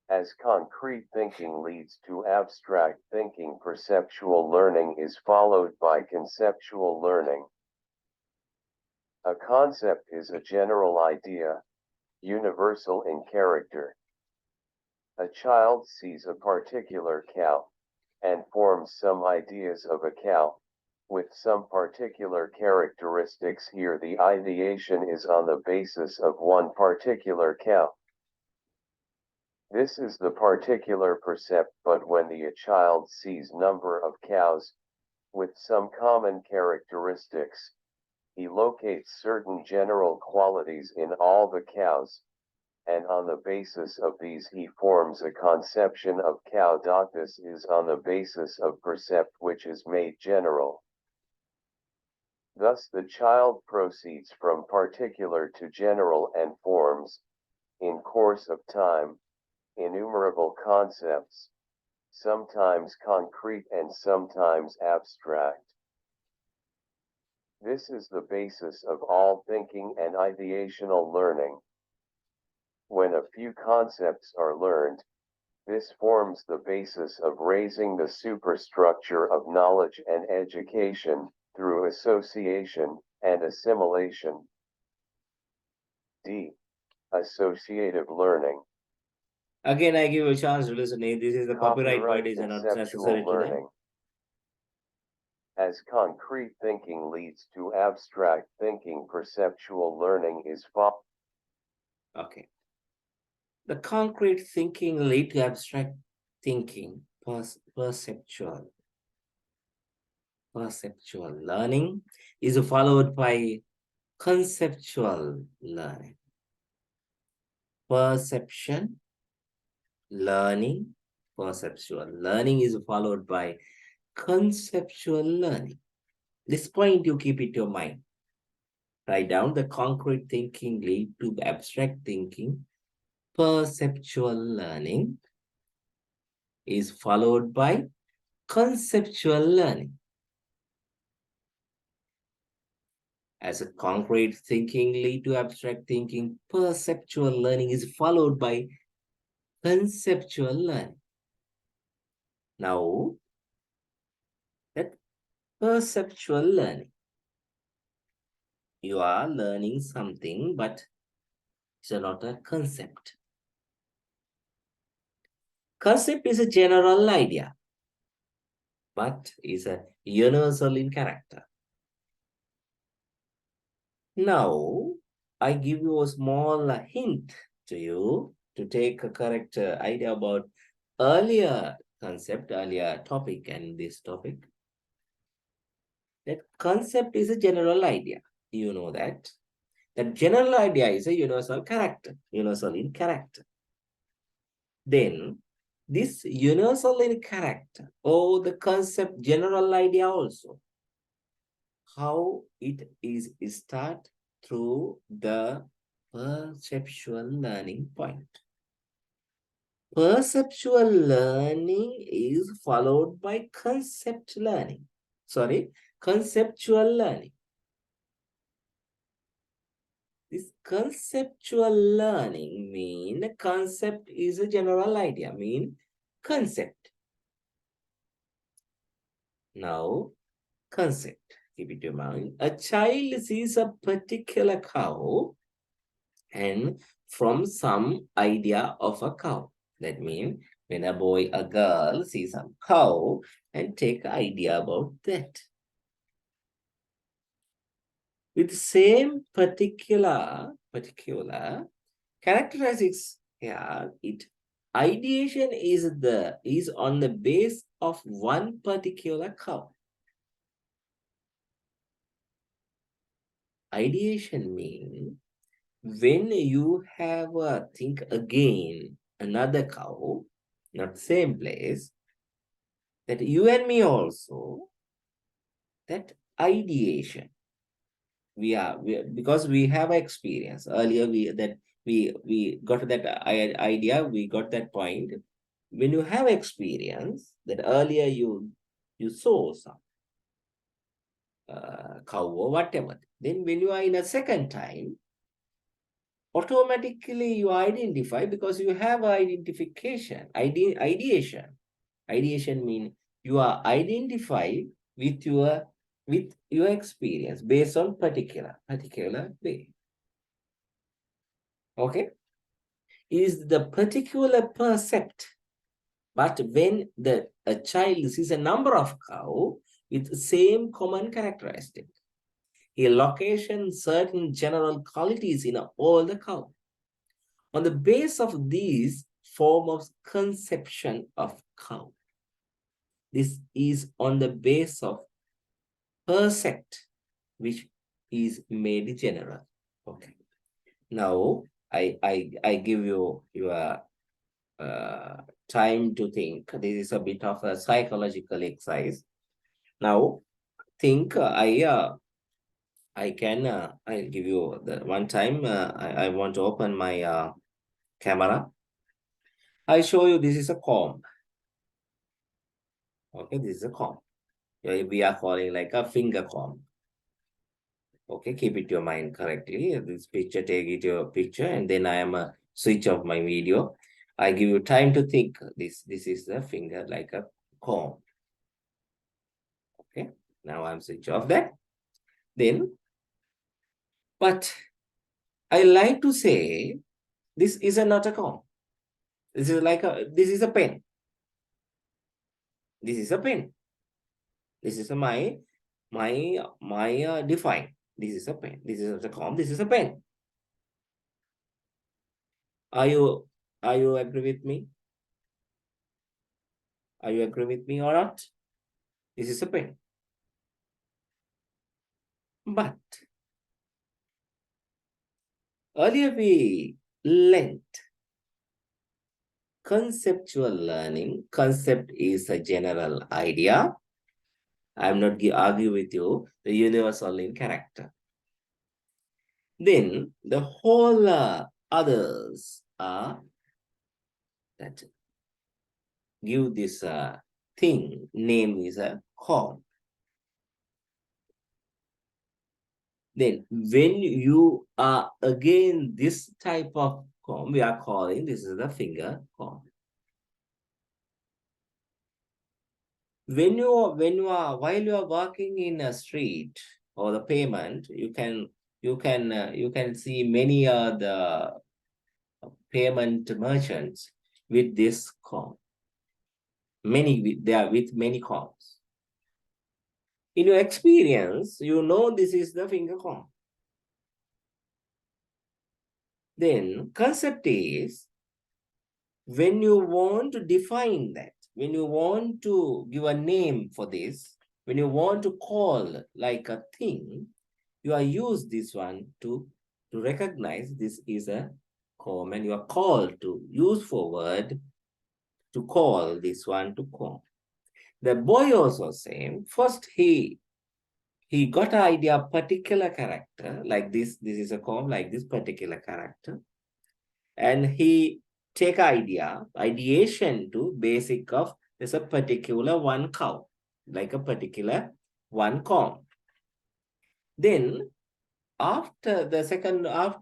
As concrete thinking leads to abstract thinking, perceptual learning is followed by conceptual learning. A concept is a general idea, universal in character. A child sees a particular cow and forms some ideas of a cow, with some particular characteristics. Here the ideation is on the basis of one particular cow. This is the particular percept, but when the child sees number of cows, with some common characteristics, he locates certain general qualities in all the cows, and on the basis of these he forms a conception of cow. This is on the basis of percept which is made general. Thus the child proceeds from particular to general and forms, in course of time, innumerable concepts, sometimes concrete and sometimes abstract. This is the basis of all thinking and ideational learning. When a few concepts are learned, this forms the basis of raising the superstructure of knowledge and education, through association and assimilation. D. Associative learning. Again, I give you a chance to listen. This is the copyright word is not necessary conceptual today. learning. As concrete thinking leads to abstract thinking, perceptual learning is Okay. The concrete thinking lead to abstract thinking, perceptual. Perceptual learning is followed by conceptual learning. Perception, learning, perceptual learning is followed by conceptual learning. This point you keep it in your mind. Write down the concrete thinking lead to abstract thinking. Perceptual learning is followed by conceptual learning. As a concrete thinking lead to abstract thinking, perceptual learning is followed by conceptual learning. Now, that perceptual learning, you are learning something, but it's not a concept. Concept is a general idea, but is a universal in character. Now, I give you a small hint to you to take a correct idea about earlier concept, earlier topic and this topic. That concept is a general idea. You know that. That general idea is a universal character, universal in character. Then, this universal in character, or the concept general idea also, how it is start through the perceptual learning point. Perceptual learning is followed by concept learning. Sorry, conceptual learning. This conceptual learning mean concept is a general idea, mean concept. Now, concept. Keep it in mind. A child sees a particular cow and from some idea of a cow. That means when a boy, a girl sees a cow and take idea about that. With same particular characteristics here, it ideation is on the base of one particular cow. Ideation means when you have a think again another cow, not same place, that you and me also, that ideation because we have experience earlier, we got that idea, we got that point. When you have experience that earlier you saw some cow or whatever, then when you are in a second time, automatically you identify because you have identification, ideation. Ideation means you are identified with your experience based on particular way. Okay, is the particular percept. But when a child sees a number of cow with the same common characteristic, he location certain general qualities in all the cow. On the base of these form of conception of cow, this is on the base of percept, which is made general. Okay. Now I give you your time to think. This is a bit of a psychological exercise. Now think I'll give you the one time. I want to open my camera. I show you this is a comb. Okay, this is a comb. We are calling like a finger comb. Okay, keep it your mind correctly. This picture, take it your picture, and then I am a switch off my video. I give you time to think. This is the finger like a comb. Okay, now I'm switch off that. Then, but I like to say this is not a comb. This is like this is a pen. This is a pen. This is my define. This is a pen. This is a comb. This is a pen. Are you are you agree with me? Are you agree with me or not? This is a pen. But earlier we learned conceptual learning. Concept is a general idea. I'm not argue with you. The universal in character. Then the whole others are that give this thing name is a call. Then when you are again this type of comb, we are calling this is the finger comb. When you are while you are walking in a street or the pavement, you can see many the payment merchants with this comb. They are with many combs. In your experience, you know this is the finger comb. Then concept is when you want to define that, when you want to give a name for this, when you want to call like a thing, you are use this one to recognize this is a comb, and you are called to use for word to call this one to comb. The boy also same. First he got an idea particular character like this is a comb like this particular character, and he take ideation to basic of there's a particular one cow like a particular one comb. Then after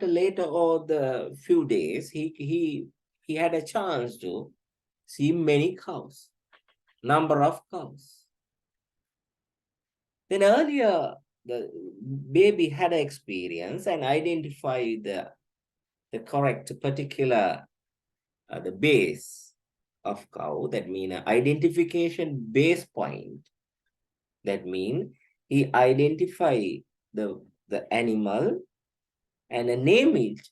later or the few days he had a chance to see many cows, number of cows. Then earlier the baby had an experience and identify the correct particular the base of cow, that mean identification base point, that mean he identify the animal and name it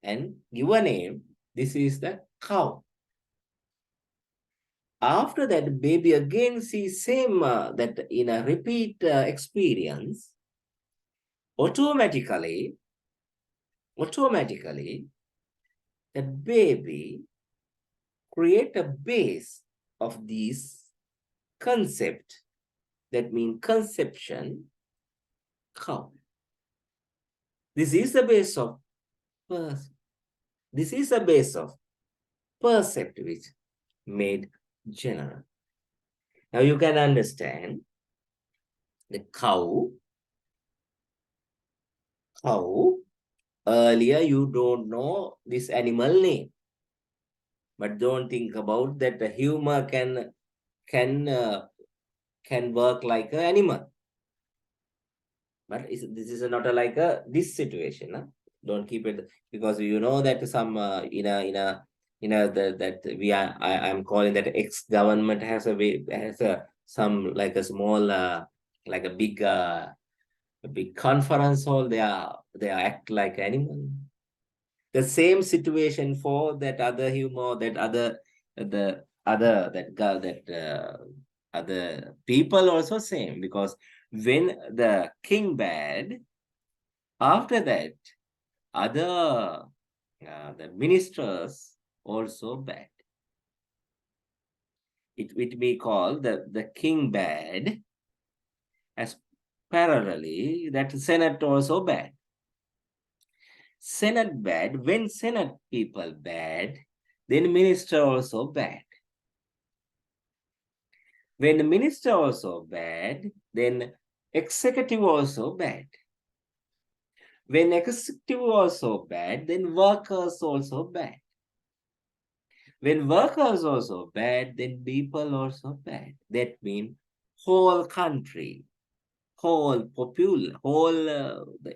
and give a name, this is the cow. After that, baby again sees same that in a repeat experience, automatically, that baby create a base of this concept, that means conception, cow. This is the base of this is the base of percept which made general. Now you can understand the cow, earlier you don't know this animal name, but don't think about that the humor can uh, can work like an animal. But this is not a, like a this situation. Huh? Don't keep it, because you know that some that we are I'm calling that ex government has a way, has a some like a small like a big conference hall. They are act like animal. The same situation for that other humor, that other the other that girl that other people also same, because when the king bad, after that other the ministers also bad. It be called the king bad, as parallelly that senate also bad. Senate bad, when senate people bad, then minister also bad. When the minister also bad, then executive also bad. When executive also bad, then workers also bad. When workers also bad, then people also bad. That means whole country, whole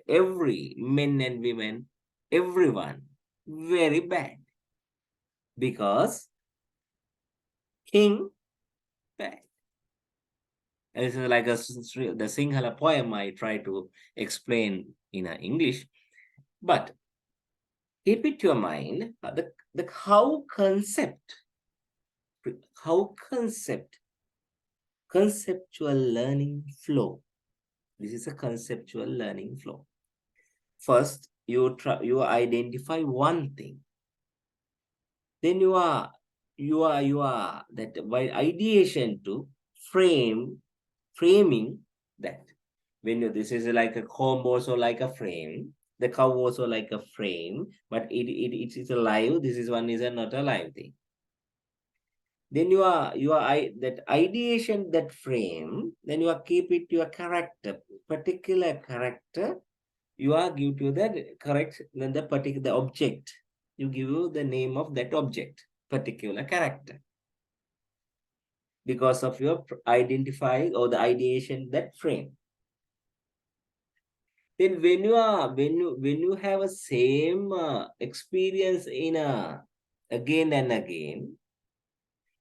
every men and women, everyone very bad, because king bad. This is like the Sinhala poem I try to explain in English. But keep it to your mind, the how conceptual learning flow. This is a conceptual learning flow. First, you identify one thing. Then you are that by ideation to framing that. When this is like a comb, also like a frame, the cow also like a frame, but it is alive. This is one is a not a live thing. Then that ideation, that frame, then you are keep it your character, particular character. You are give to that correct, then the particular object. You give you the name of that object, particular character, because of your identifying or the ideation, that frame. Then when you have a same experience in a again and again,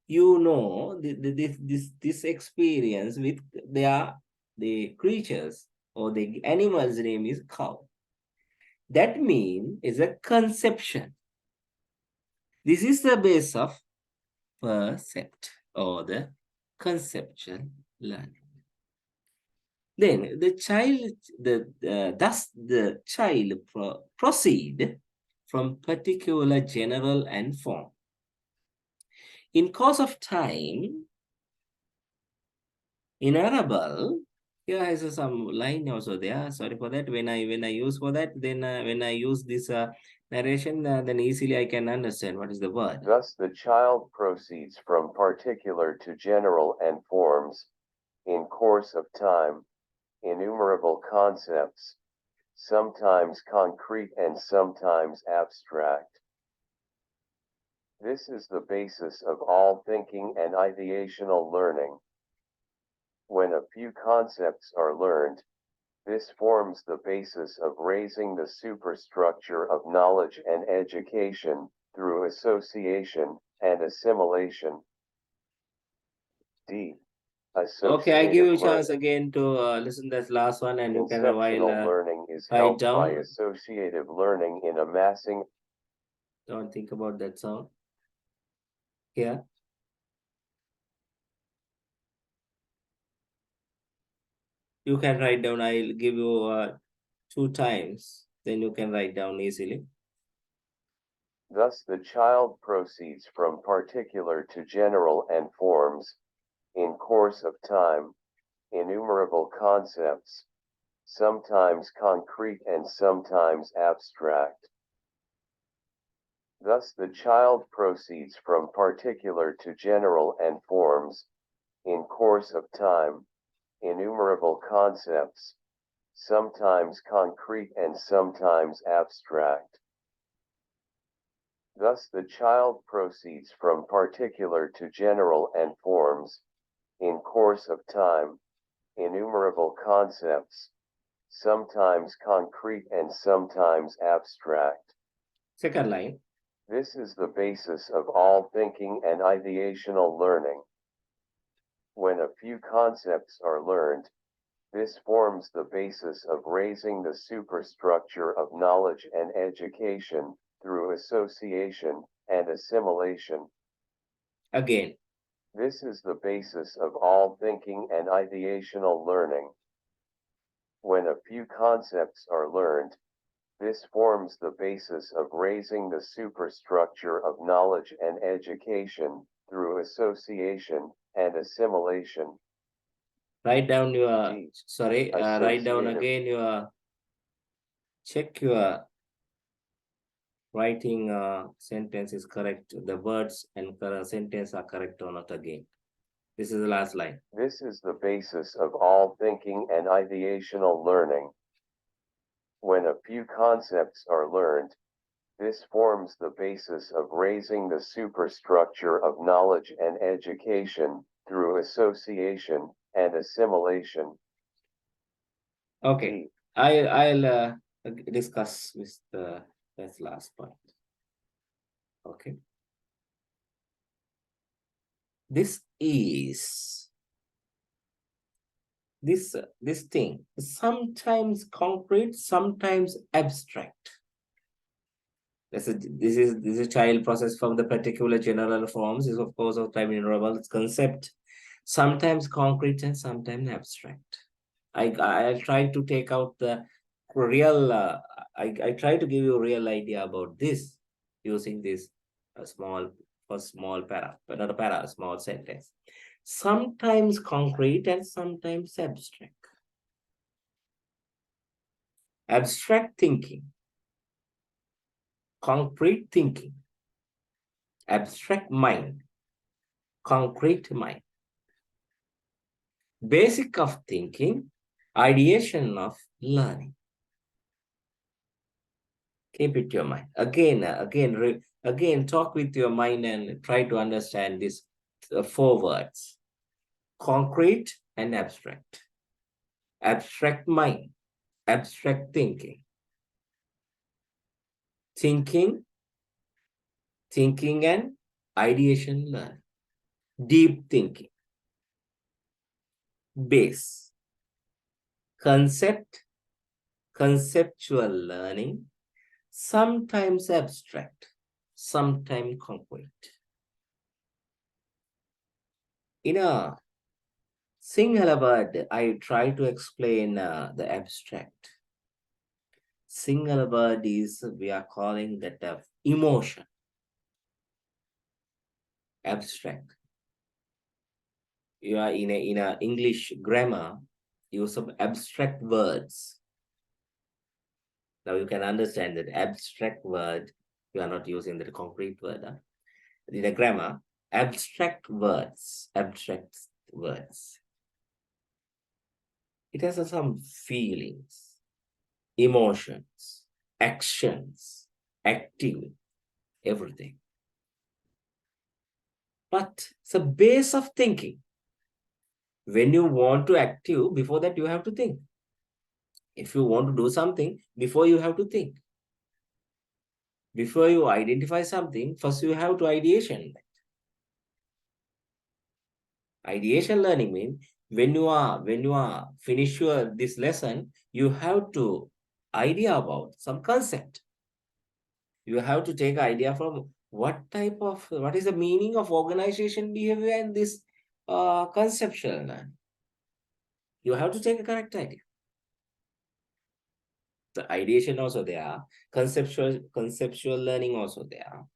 you know this experience with the creatures or the animal's name is cow. That mean is a conception. This is the base of percept or the conceptual learning. Then thus the child proceed from particular general and form. In course of time, in Arable, here has some line also there. Sorry for that. When I use for that, then when I use this narration, then easily I can understand what is the word. Thus the child proceeds from particular to general and forms, in course of time, innumerable concepts, sometimes concrete and sometimes abstract. This is the basis of all thinking and ideational learning. When a few concepts are learned, this forms the basis of raising the superstructure of knowledge and education, through association and assimilation. D. Okay, I give you a Associative chance learning. again to listen to this last one, and you can Conceptual while learning is write helped by down. associative learning in amassing. Don't think about that sound here. You can write down. I'll give you 2 times. Then you can write down easily. Thus the child proceeds from particular to general and forms, in course of time, innumerable concepts, sometimes concrete and sometimes abstract. Thus the child proceeds from particular to general and forms, in course of time, innumerable concepts, sometimes concrete and sometimes abstract. Thus the child proceeds from particular to general and forms, in course of time, innumerable concepts, sometimes concrete and sometimes abstract. Second line. This is the basis of all thinking and ideational learning. When a few concepts are learned, this forms the basis of raising the superstructure of knowledge and education through association and assimilation. Again. This is the basis of all thinking and ideational learning. When a few concepts are learned, this forms the basis of raising the superstructure of knowledge and education through association and assimilation. Write down your, G. write down Associative. again your, check your writing sentence is correct. The words and sentence are correct or not again. This is the last line. This is the basis of all thinking and ideational learning. When a few concepts are learned, this forms the basis of raising the superstructure of knowledge and education through association and assimilation. Okay, I'll discuss with that's last point. Okay, this is this thing sometimes concrete, sometimes abstract. This is a child process from the particular general forms is of course of time innumerable concept, sometimes concrete and sometimes abstract. I try to take out the real. I try to give you a real idea about this using this small para, but not a para, a small sentence. Sometimes concrete and sometimes abstract. Abstract thinking, concrete thinking, abstract mind, concrete mind. Basic of thinking, ideation of learning. Keep it your mind. Again, talk with your mind and try to understand these 4 words. Concrete and abstract. Abstract mind, abstract thinking. Thinking and ideation learning. Deep thinking. Base. Conceptual learning. Sometimes abstract, sometimes concrete. In a single word, I try to explain the abstract. Single word is, we are calling that emotion. Abstract. You are in a English grammar, use some abstract words. Now you can understand that abstract word, you are not using the concrete word. Huh? In a grammar, abstract words. It has some feelings, emotions, actions, active, everything. But it's a base of thinking. When you want to active, before that you have to think. If you want to do something, before you have to think. Before you identify something, first you have to ideation. Ideation learning means when you are finish this lesson, you have to idea about some concept. You have to take idea from what is the meaning of organization behavior and this conceptual. You have to take a correct idea. The ideation also there, conceptual learning also there.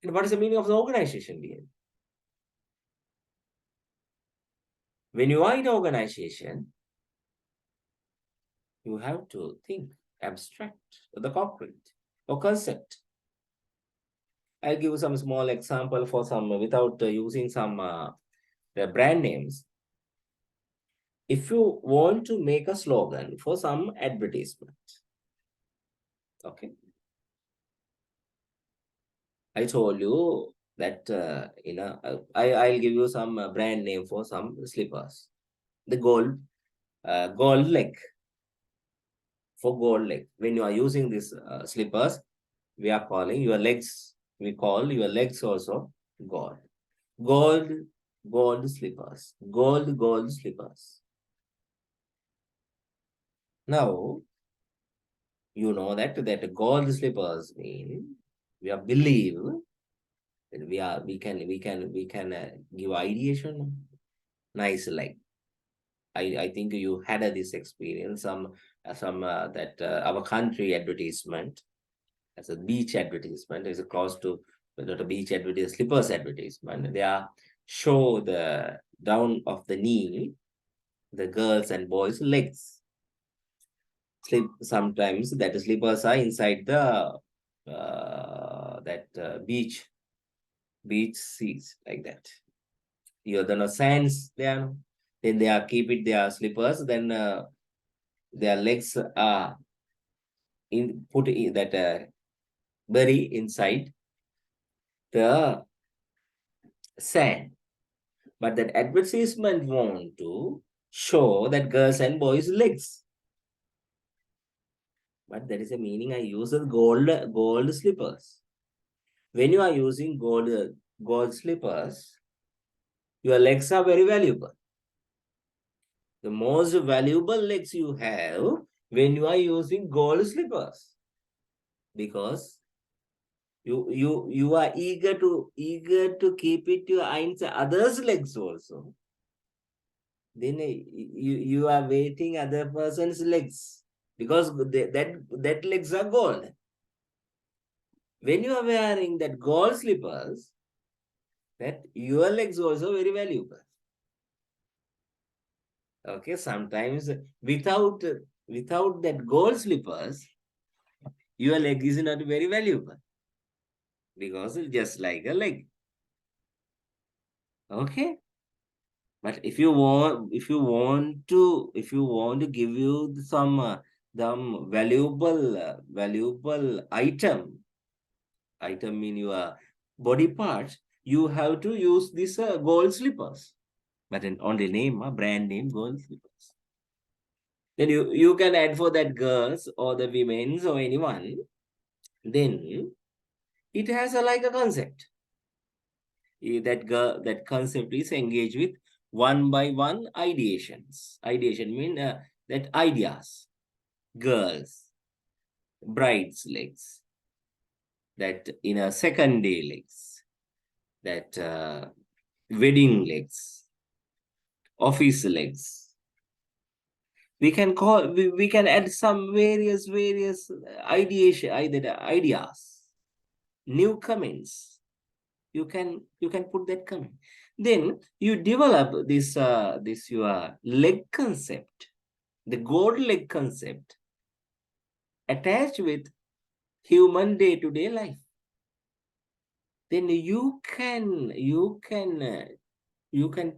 And what is the meaning of the organization behind? When you are in organization, you have to think abstract, the concrete or concept. I'll give you some small example for some without using some the brand names. If you want to make a slogan for some advertisement, okay, I told you that I'll give you some brand name for some slippers. The gold leg, for gold leg. When you are using these slippers, we are calling your legs. We call your legs also gold. Gold, gold slippers. Gold slippers. Now you know that gold slippers mean we are believe that we can give ideation. Nice, like I think you had this experience some that our country advertisement as a beach advertisement is close to not a beach advertisement, slippers advertisement. They are show the down of the knee, the girls and boys legs. Slip sometimes that slippers are inside the beach seats like that. You don't know sands there. Then they are keep it their slippers. Then their legs are in put in that bury inside the sand. But that advertisement want to show that girls and boys legs. But there is a meaning I use the gold slippers. When you are using gold slippers, your legs are very valuable. The most valuable legs you have when you are using gold slippers, because you are eager to keep it your eyes others legs also. Then you are waiting other person's legs because that legs are gold. When you are wearing that gold slippers, that your legs also very valuable. Okay, sometimes without that gold slippers, your leg is not very valuable because it's just like a leg. Okay, but if you want to give you some valuable item in your body parts, you have to use this gold slippers. But in only name, brand name gold slippers. Then you can add for that girls or the women's or anyone. Then it has like a concept. That concept is engaged with one by one ideations. Ideation mean that ideas, girls, brides legs, that in a second day legs, that wedding legs, office legs. We can add some various ideas, new comments. You can put that comment. Then you develop this your leg concept, the gold leg concept attached with human day-to-day life. Then you can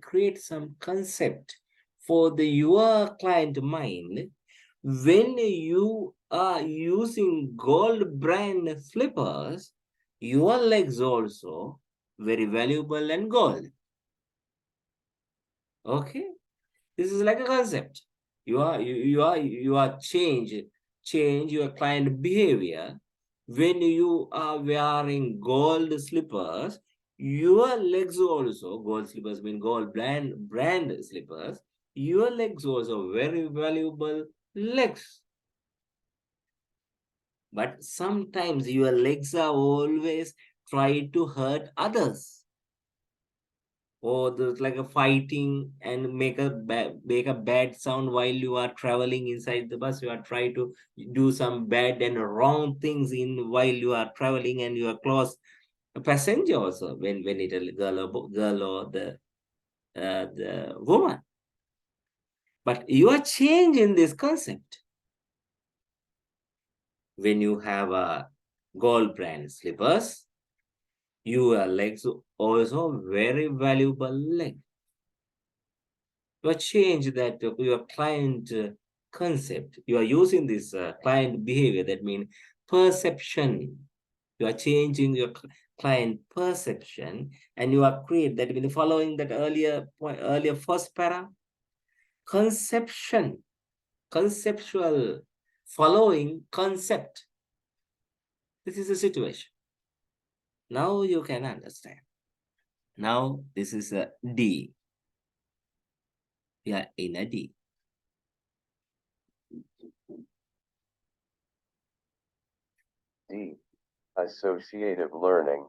create some concept for your client mind. When you are using gold brand slippers, your legs also very valuable and gold. Okay, this is like a concept. You are change your client behavior. When you are wearing gold slippers, your legs also, gold slippers mean gold brand slippers, your legs also very valuable legs. But sometimes your legs are always try to hurt others. or there's like a fighting and make a bad sound while you are traveling inside the bus. You are trying to do some bad and wrong things in while you are traveling, and you are close a passenger also when it a girl or the woman. But you are changing this concept when you have a gold brand slippers. Your legs also very valuable leg. You change that your client concept. You are using this client behavior. That means perception. You are changing your client perception, and you are create that means following that earlier point, earlier first para conception, conceptual, following concept. This is the situation. Now you can understand. Now this is a D. We are in a D. D. Associative learning.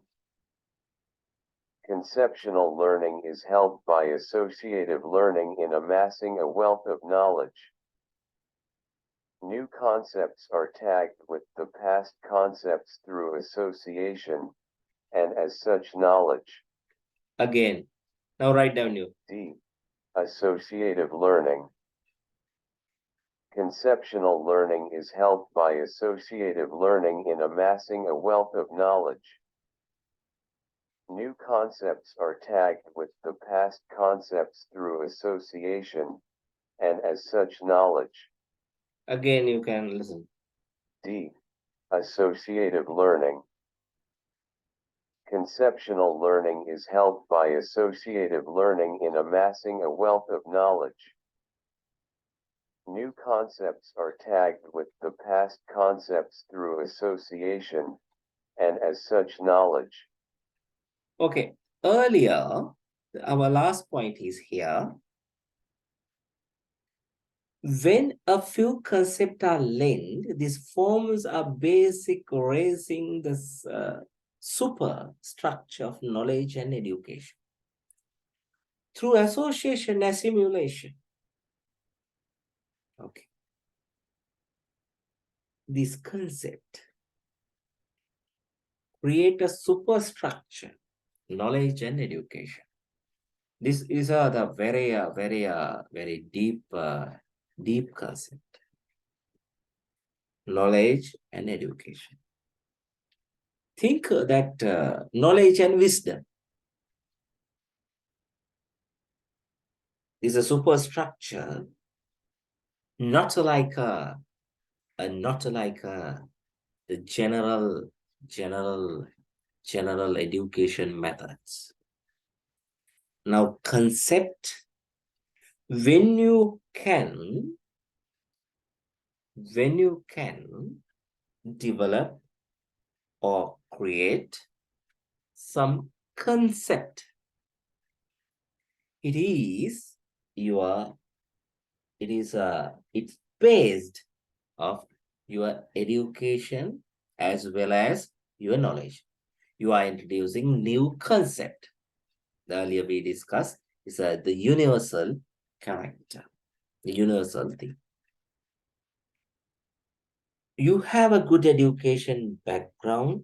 Conceptual learning is helped by associative learning in amassing a wealth of knowledge. New concepts are tagged with the past concepts through association, and as such knowledge. Again, now write down you. D. Associative learning. Conceptual learning is helped by associative learning in amassing a wealth of knowledge. New concepts are tagged with the past concepts through association, and as such knowledge. Again, you can listen. D. Associative learning. Conceptual learning is helped by associative learning in amassing a wealth of knowledge. New concepts are tagged with the past concepts through association, and as such knowledge. Okay, earlier, our last point is here. When a few concepts are linked, this forms a basic raising the superstructure of knowledge and education through association and simulation. Okay. This concept create a superstructure, knowledge and education. This is the very deep concept, knowledge and education. Think that knowledge and wisdom is a superstructure, not like the general education methods. Now, concept, when you can develop or create some concept, it's based of your education as well as your knowledge. You are introducing new concept. The earlier we discussed is the universal character, the universal thing. You have a good education background.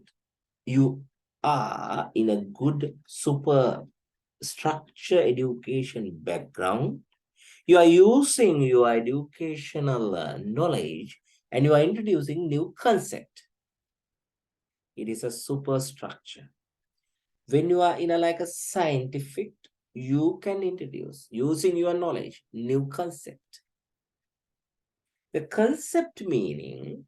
You are in a good super structure education background. You are using your educational knowledge, and you are introducing new concept. It is a superstructure. When you are in a like a scientific, you can introduce using your knowledge new concept. The concept meaning,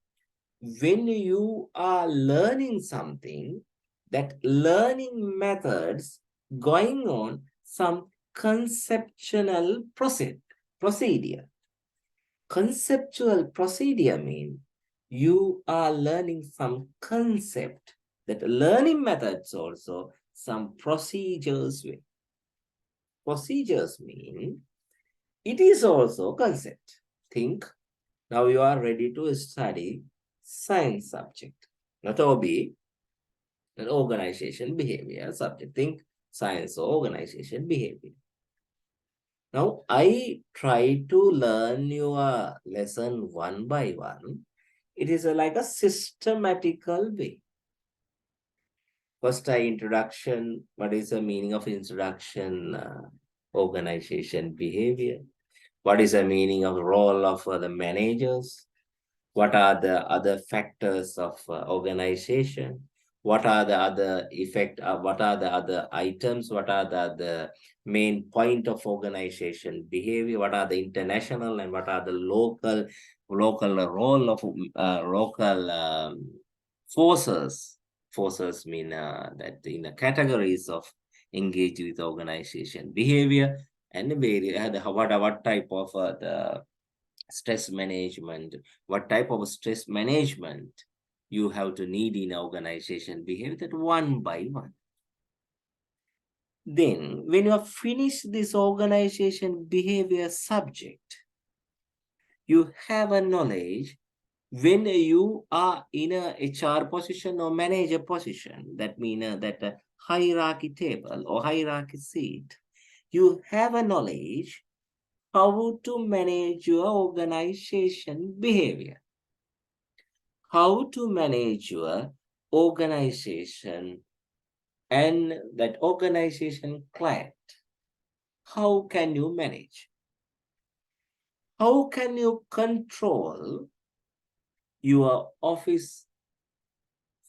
when you are learning something, that learning methods going on some conceptual procedure. Conceptual procedure means you are learning some concept, that learning methods also some procedures with. Procedures mean it is also concept. Think, now you are ready to study science subject, not OB, an organization behavior subject. Think science or organization behavior. Now, I try to learn your lesson one by one. It is like a systematical way. First, introduction. What is the meaning of introduction? Organization behavior. What is the meaning of the role of the managers? What are the other factors of organization? What are the other effect? What are the other items? What are the main point of organization behavior? What are the international and what are the local role of local forces? Forces mean that in the categories of engage with organization behavior and what type of the stress management, what type of stress management you have to need in organization behavior, that one by one. Then when you have finished this organization behavior subject, you have a knowledge when you are in a HR position or manager position, that means that a hierarchy table or hierarchy seat, you have a knowledge how to manage your organization behavior, how to manage your organization and that organization client. How can you manage? How can you control your office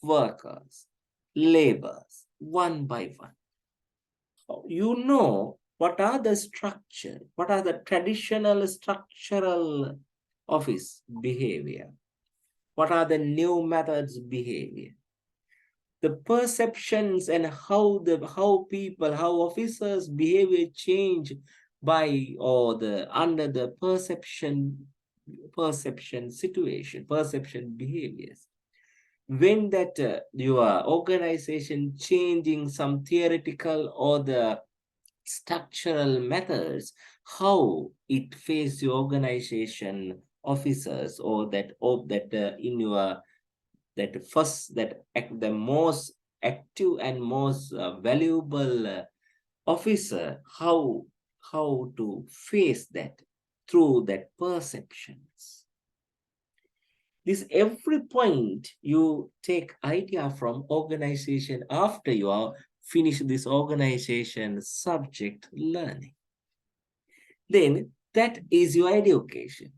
workers, laborers, one by one? You know what are the structure, what are the traditional structural office behavior, what are the new methods behavior, the perceptions and how people, how officers behavior change by or the under the perception situation, perception behaviors. When that your organization changing some theoretical or the structural methods, how it face your organization officers or that in your that first that the most active and most valuable officer, how to face that through that perceptions. This every point you take idea from organization after you are finish this organization subject learning. Then that is your education.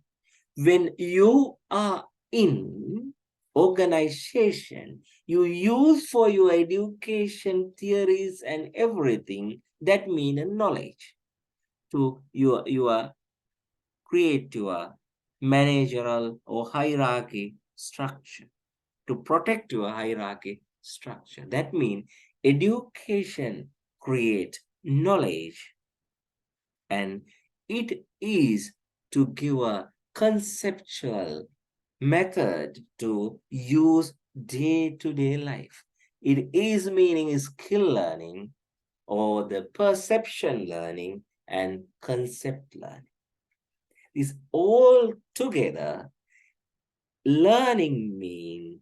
When you are in organization, you use for your education theories and everything that mean knowledge to your create your managerial or hierarchy structure, to protect your hierarchy structure. That means education create knowledge, and it is to give a conceptual method to use day-to-day life. It is meaning skill learning or the perception learning and concept learning. This all together, learning mean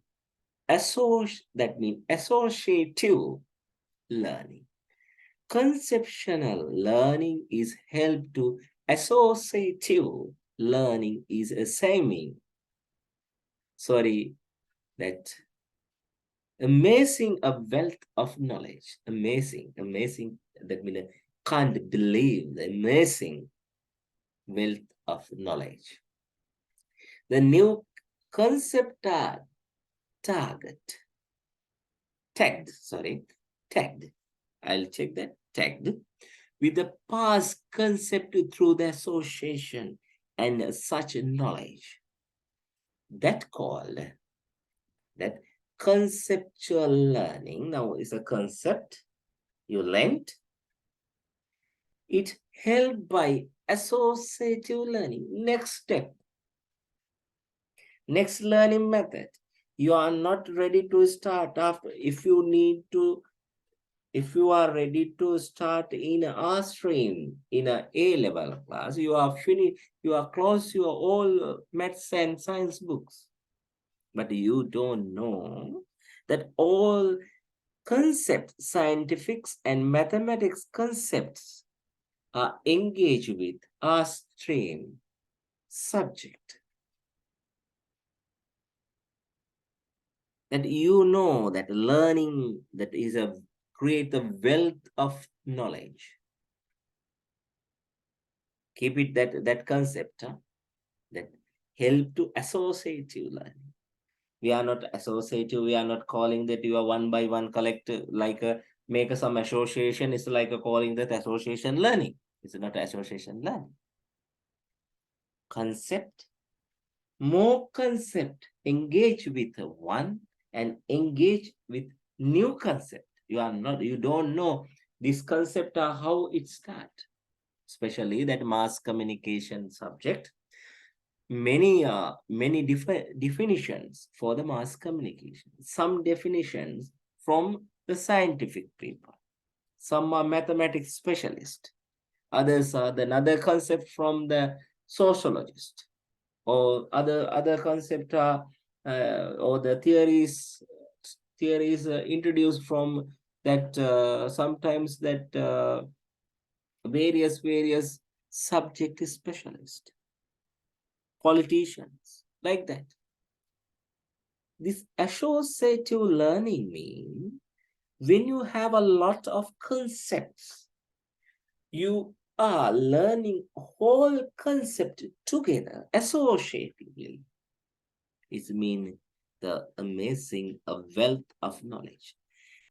associative learning. Conceptual learning is help to associative learning is assuming. Sorry, that amazing a wealth of knowledge. Amazing. That means can't believe the amazing wealth of knowledge. The new concept are tagged. I'll check that. Tagged with the past concept through the association and such knowledge. That called that conceptual learning. Now is a concept you learned. It helped by associative learning. Next step, next learning method. You are not ready to start after. If you are ready to start in a stream in a A-level class, you are finished, you are close your all maths and science books. But you don't know that all concepts, scientific and mathematics concepts are engaged with our stream subject. That you know that learning that is a create a wealth of knowledge. Keep it that concept, that help to associative learning. We are not associative, we are not calling that you are one by one collect like a make some association. It's like a calling that association learning. It's not association learning. Concept, more concept, engage with one and engage with new concept. You don't know this concept or how it start, especially that mass communication subject. Many definitions for the mass communication. Some definitions from the scientific people. Some are mathematics specialist. Others are another concept from the sociologist, or other concept are or the theories introduced from that sometimes that various subject specialist, politicians, like that. This associative learning means when you have a lot of concepts, you are learning whole concept together associatively. It means the amazing wealth of knowledge.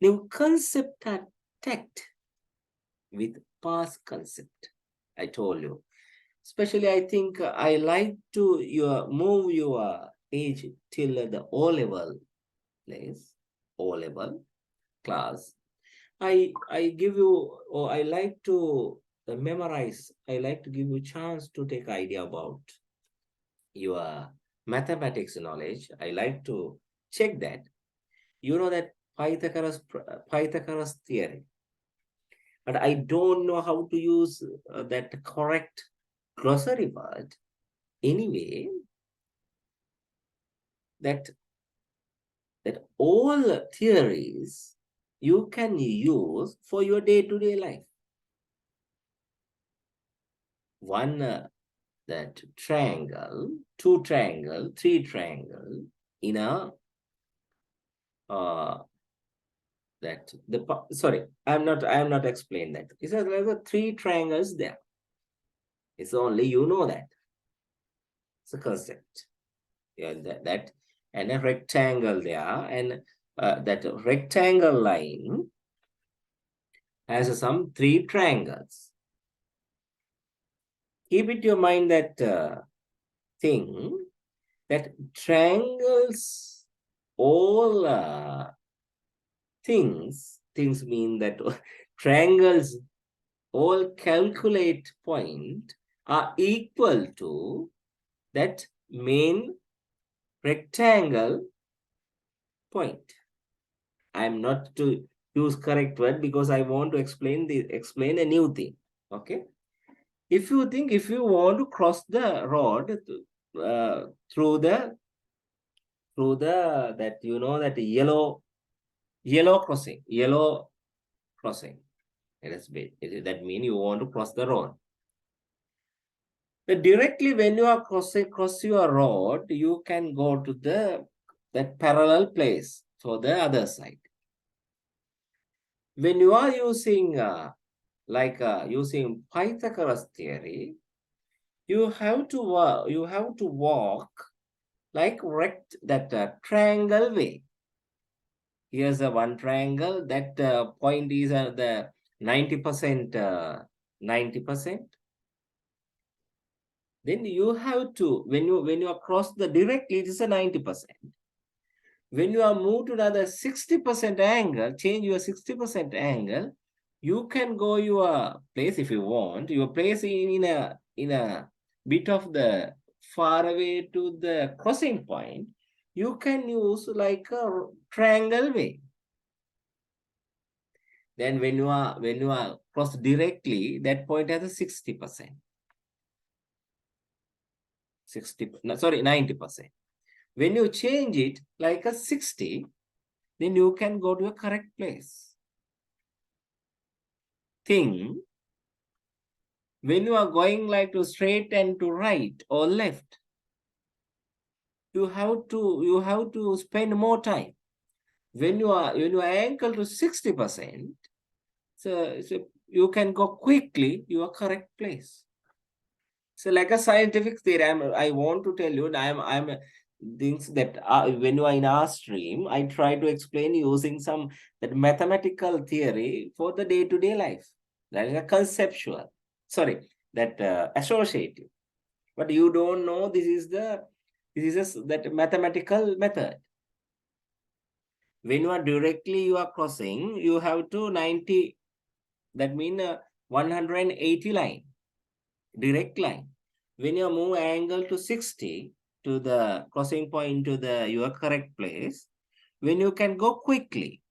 New concept are tagged with past concept. I told you. Especially, I think I like to move your age till the O level place, O level class. I give you, or I like to memorize. I like to give you chance to take idea about your mathematics knowledge. I like to check that. You know that Pythagoras theory, but I don't know how to use that correct glossary word. Anyway, that all theories you can use for your day-to-day life. One that triangle, two triangle, three triangle in a that the sorry, I'm not explaining that. It's like a three triangles there. It's only you know that. It's a concept. Yeah, that and a rectangle there, and that rectangle line has some three triangles. Keep it in your mind that thing, that triangles, all things mean that triangles, all calculate point are equal to that main rectangle point. I'm not to use correct word because I want to explain a new thing. Okay. If you want to cross the road uh, through the that that yellow crossing. That means you want to cross the road. But directly when you are cross your road, you can go to that parallel place for the other side. When you are using using Pythagoras theory, you have to walk like triangle way. Here's a one triangle. That point is the 90%. 90%. Then you have to when you across the directly, it is a 90%. When you are moved to another 60% angle, change your 60% angle, you can go your place if you want. Your place in a bit of the far away to the crossing point. You can use like a triangle way. Then when you are cross directly, that point has a 60%. 60, no, sorry, 90%. When you change it like a 60, then you can go to a correct place. Think when you are going like to straight and to right or left, you have to spend more time. When you are anchored to 60%, so you can go quickly your correct place. So like a scientific theory, I want to tell you that I'm things that when you are in our stream, I try to explain using some that mathematical theory for the day-to-day life. That is a conceptual, sorry, that associative. But you don't know that mathematical method. When you are crossing, you have to 90, that means 180 line, direct line. When you move angle to 60 to the crossing point to the your correct place, when you can go quickly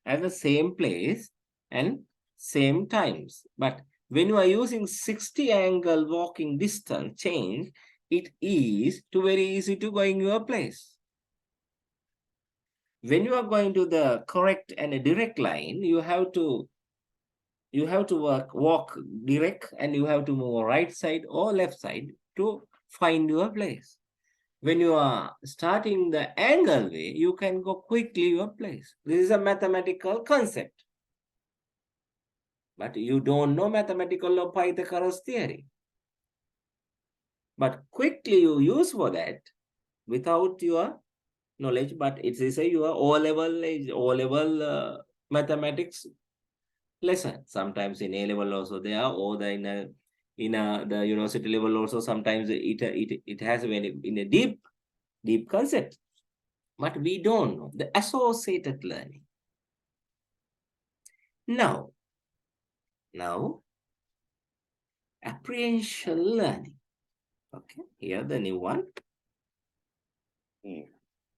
at the same place and same times. But when you are using 60 angle walking distance change, it is too very easy to going your place. When you are going to the correct and a direct line, you have to walk direct, and you have to move right side or left side to find your place. When you are starting the angle way, you can go quickly your place. This is a mathematical concept. But you don't know mathematical or Pythagoras theory. But quickly you use for that without your knowledge, but it is a your O level mathematics lesson. Sometimes in A level also there, or in the university level also. Sometimes it has in a deep concept, but we don't know the associated learning. Now apprehensive learning. Okay, here the new one. E.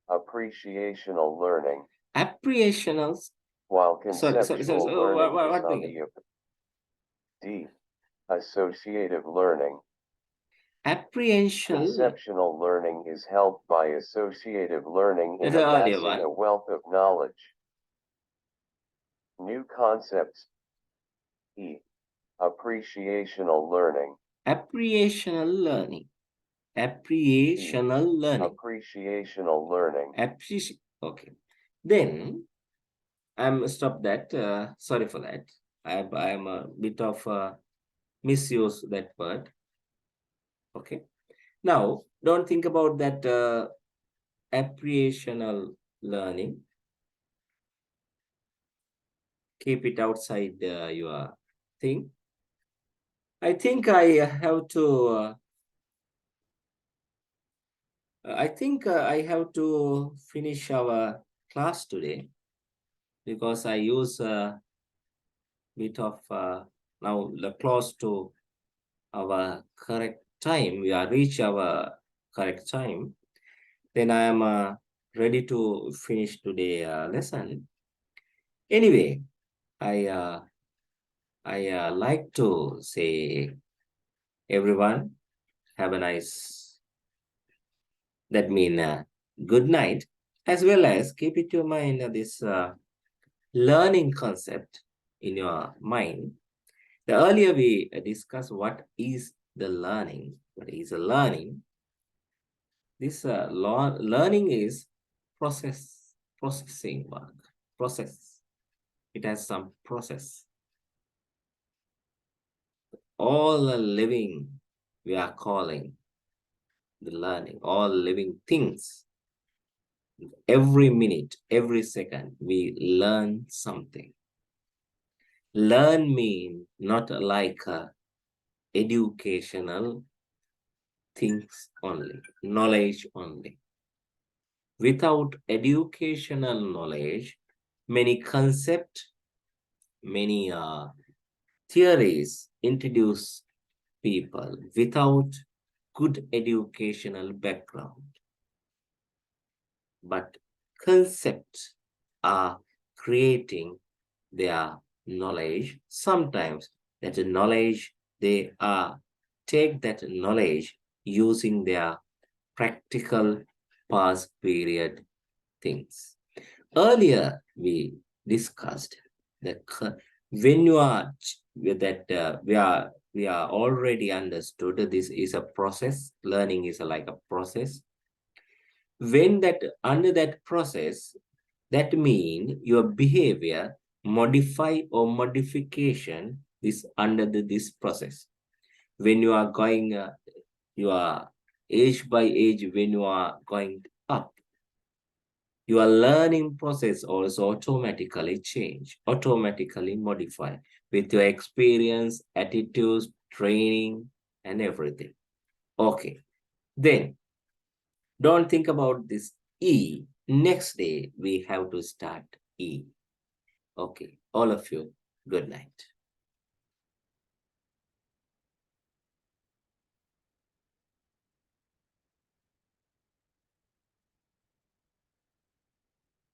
Appreciational learning. Appreciational. While conceptual learning What is on the D. Associative learning. Apprehensive. Conceptual learning is helped by associative learning in The earlier amassing one. a wealth of knowledge. New concepts. E. Appreciational learning. Appreciational learning. Appreciational learning. Appreciational learning. Okay. Then I'm stop that. Sorry for that. I'm a bit of misuse that word. Okay. Now don't think about that appreciational learning. Keep it outside your thing. I think I have to. I have to finish our class today, because I use a bit of now close to our correct time. We are reach our correct time. Then I am ready to finish today lesson. Anyway, I like to say everyone have a nice, that mean good night, as well as keep it your mind this learning concept in your mind. The earlier we discussed what is the learning. What is a learning? This learning is processing work. Process. It has some process. All living we are calling the learning. All living things. Every minute, every second, we learn something. Learn mean not like educational things only, knowledge only. Without educational knowledge, many concepts, many theories introduce people without good educational background. But concepts are creating their knowledge. Sometimes that knowledge, they are take that knowledge using their practical past period things. Earlier, we discussed that when you are with that we are already understood that this is a process. Learning is like a process. When that under that process, that mean your behavior modify or modification is under this process. When you are going, you are age by age, when you are going up, your learning process also automatically change, automatically modify with your experience, attitudes, training, and everything. Okay, then don't think about this E. Next day, we have to start E. Okay, all of you, good night.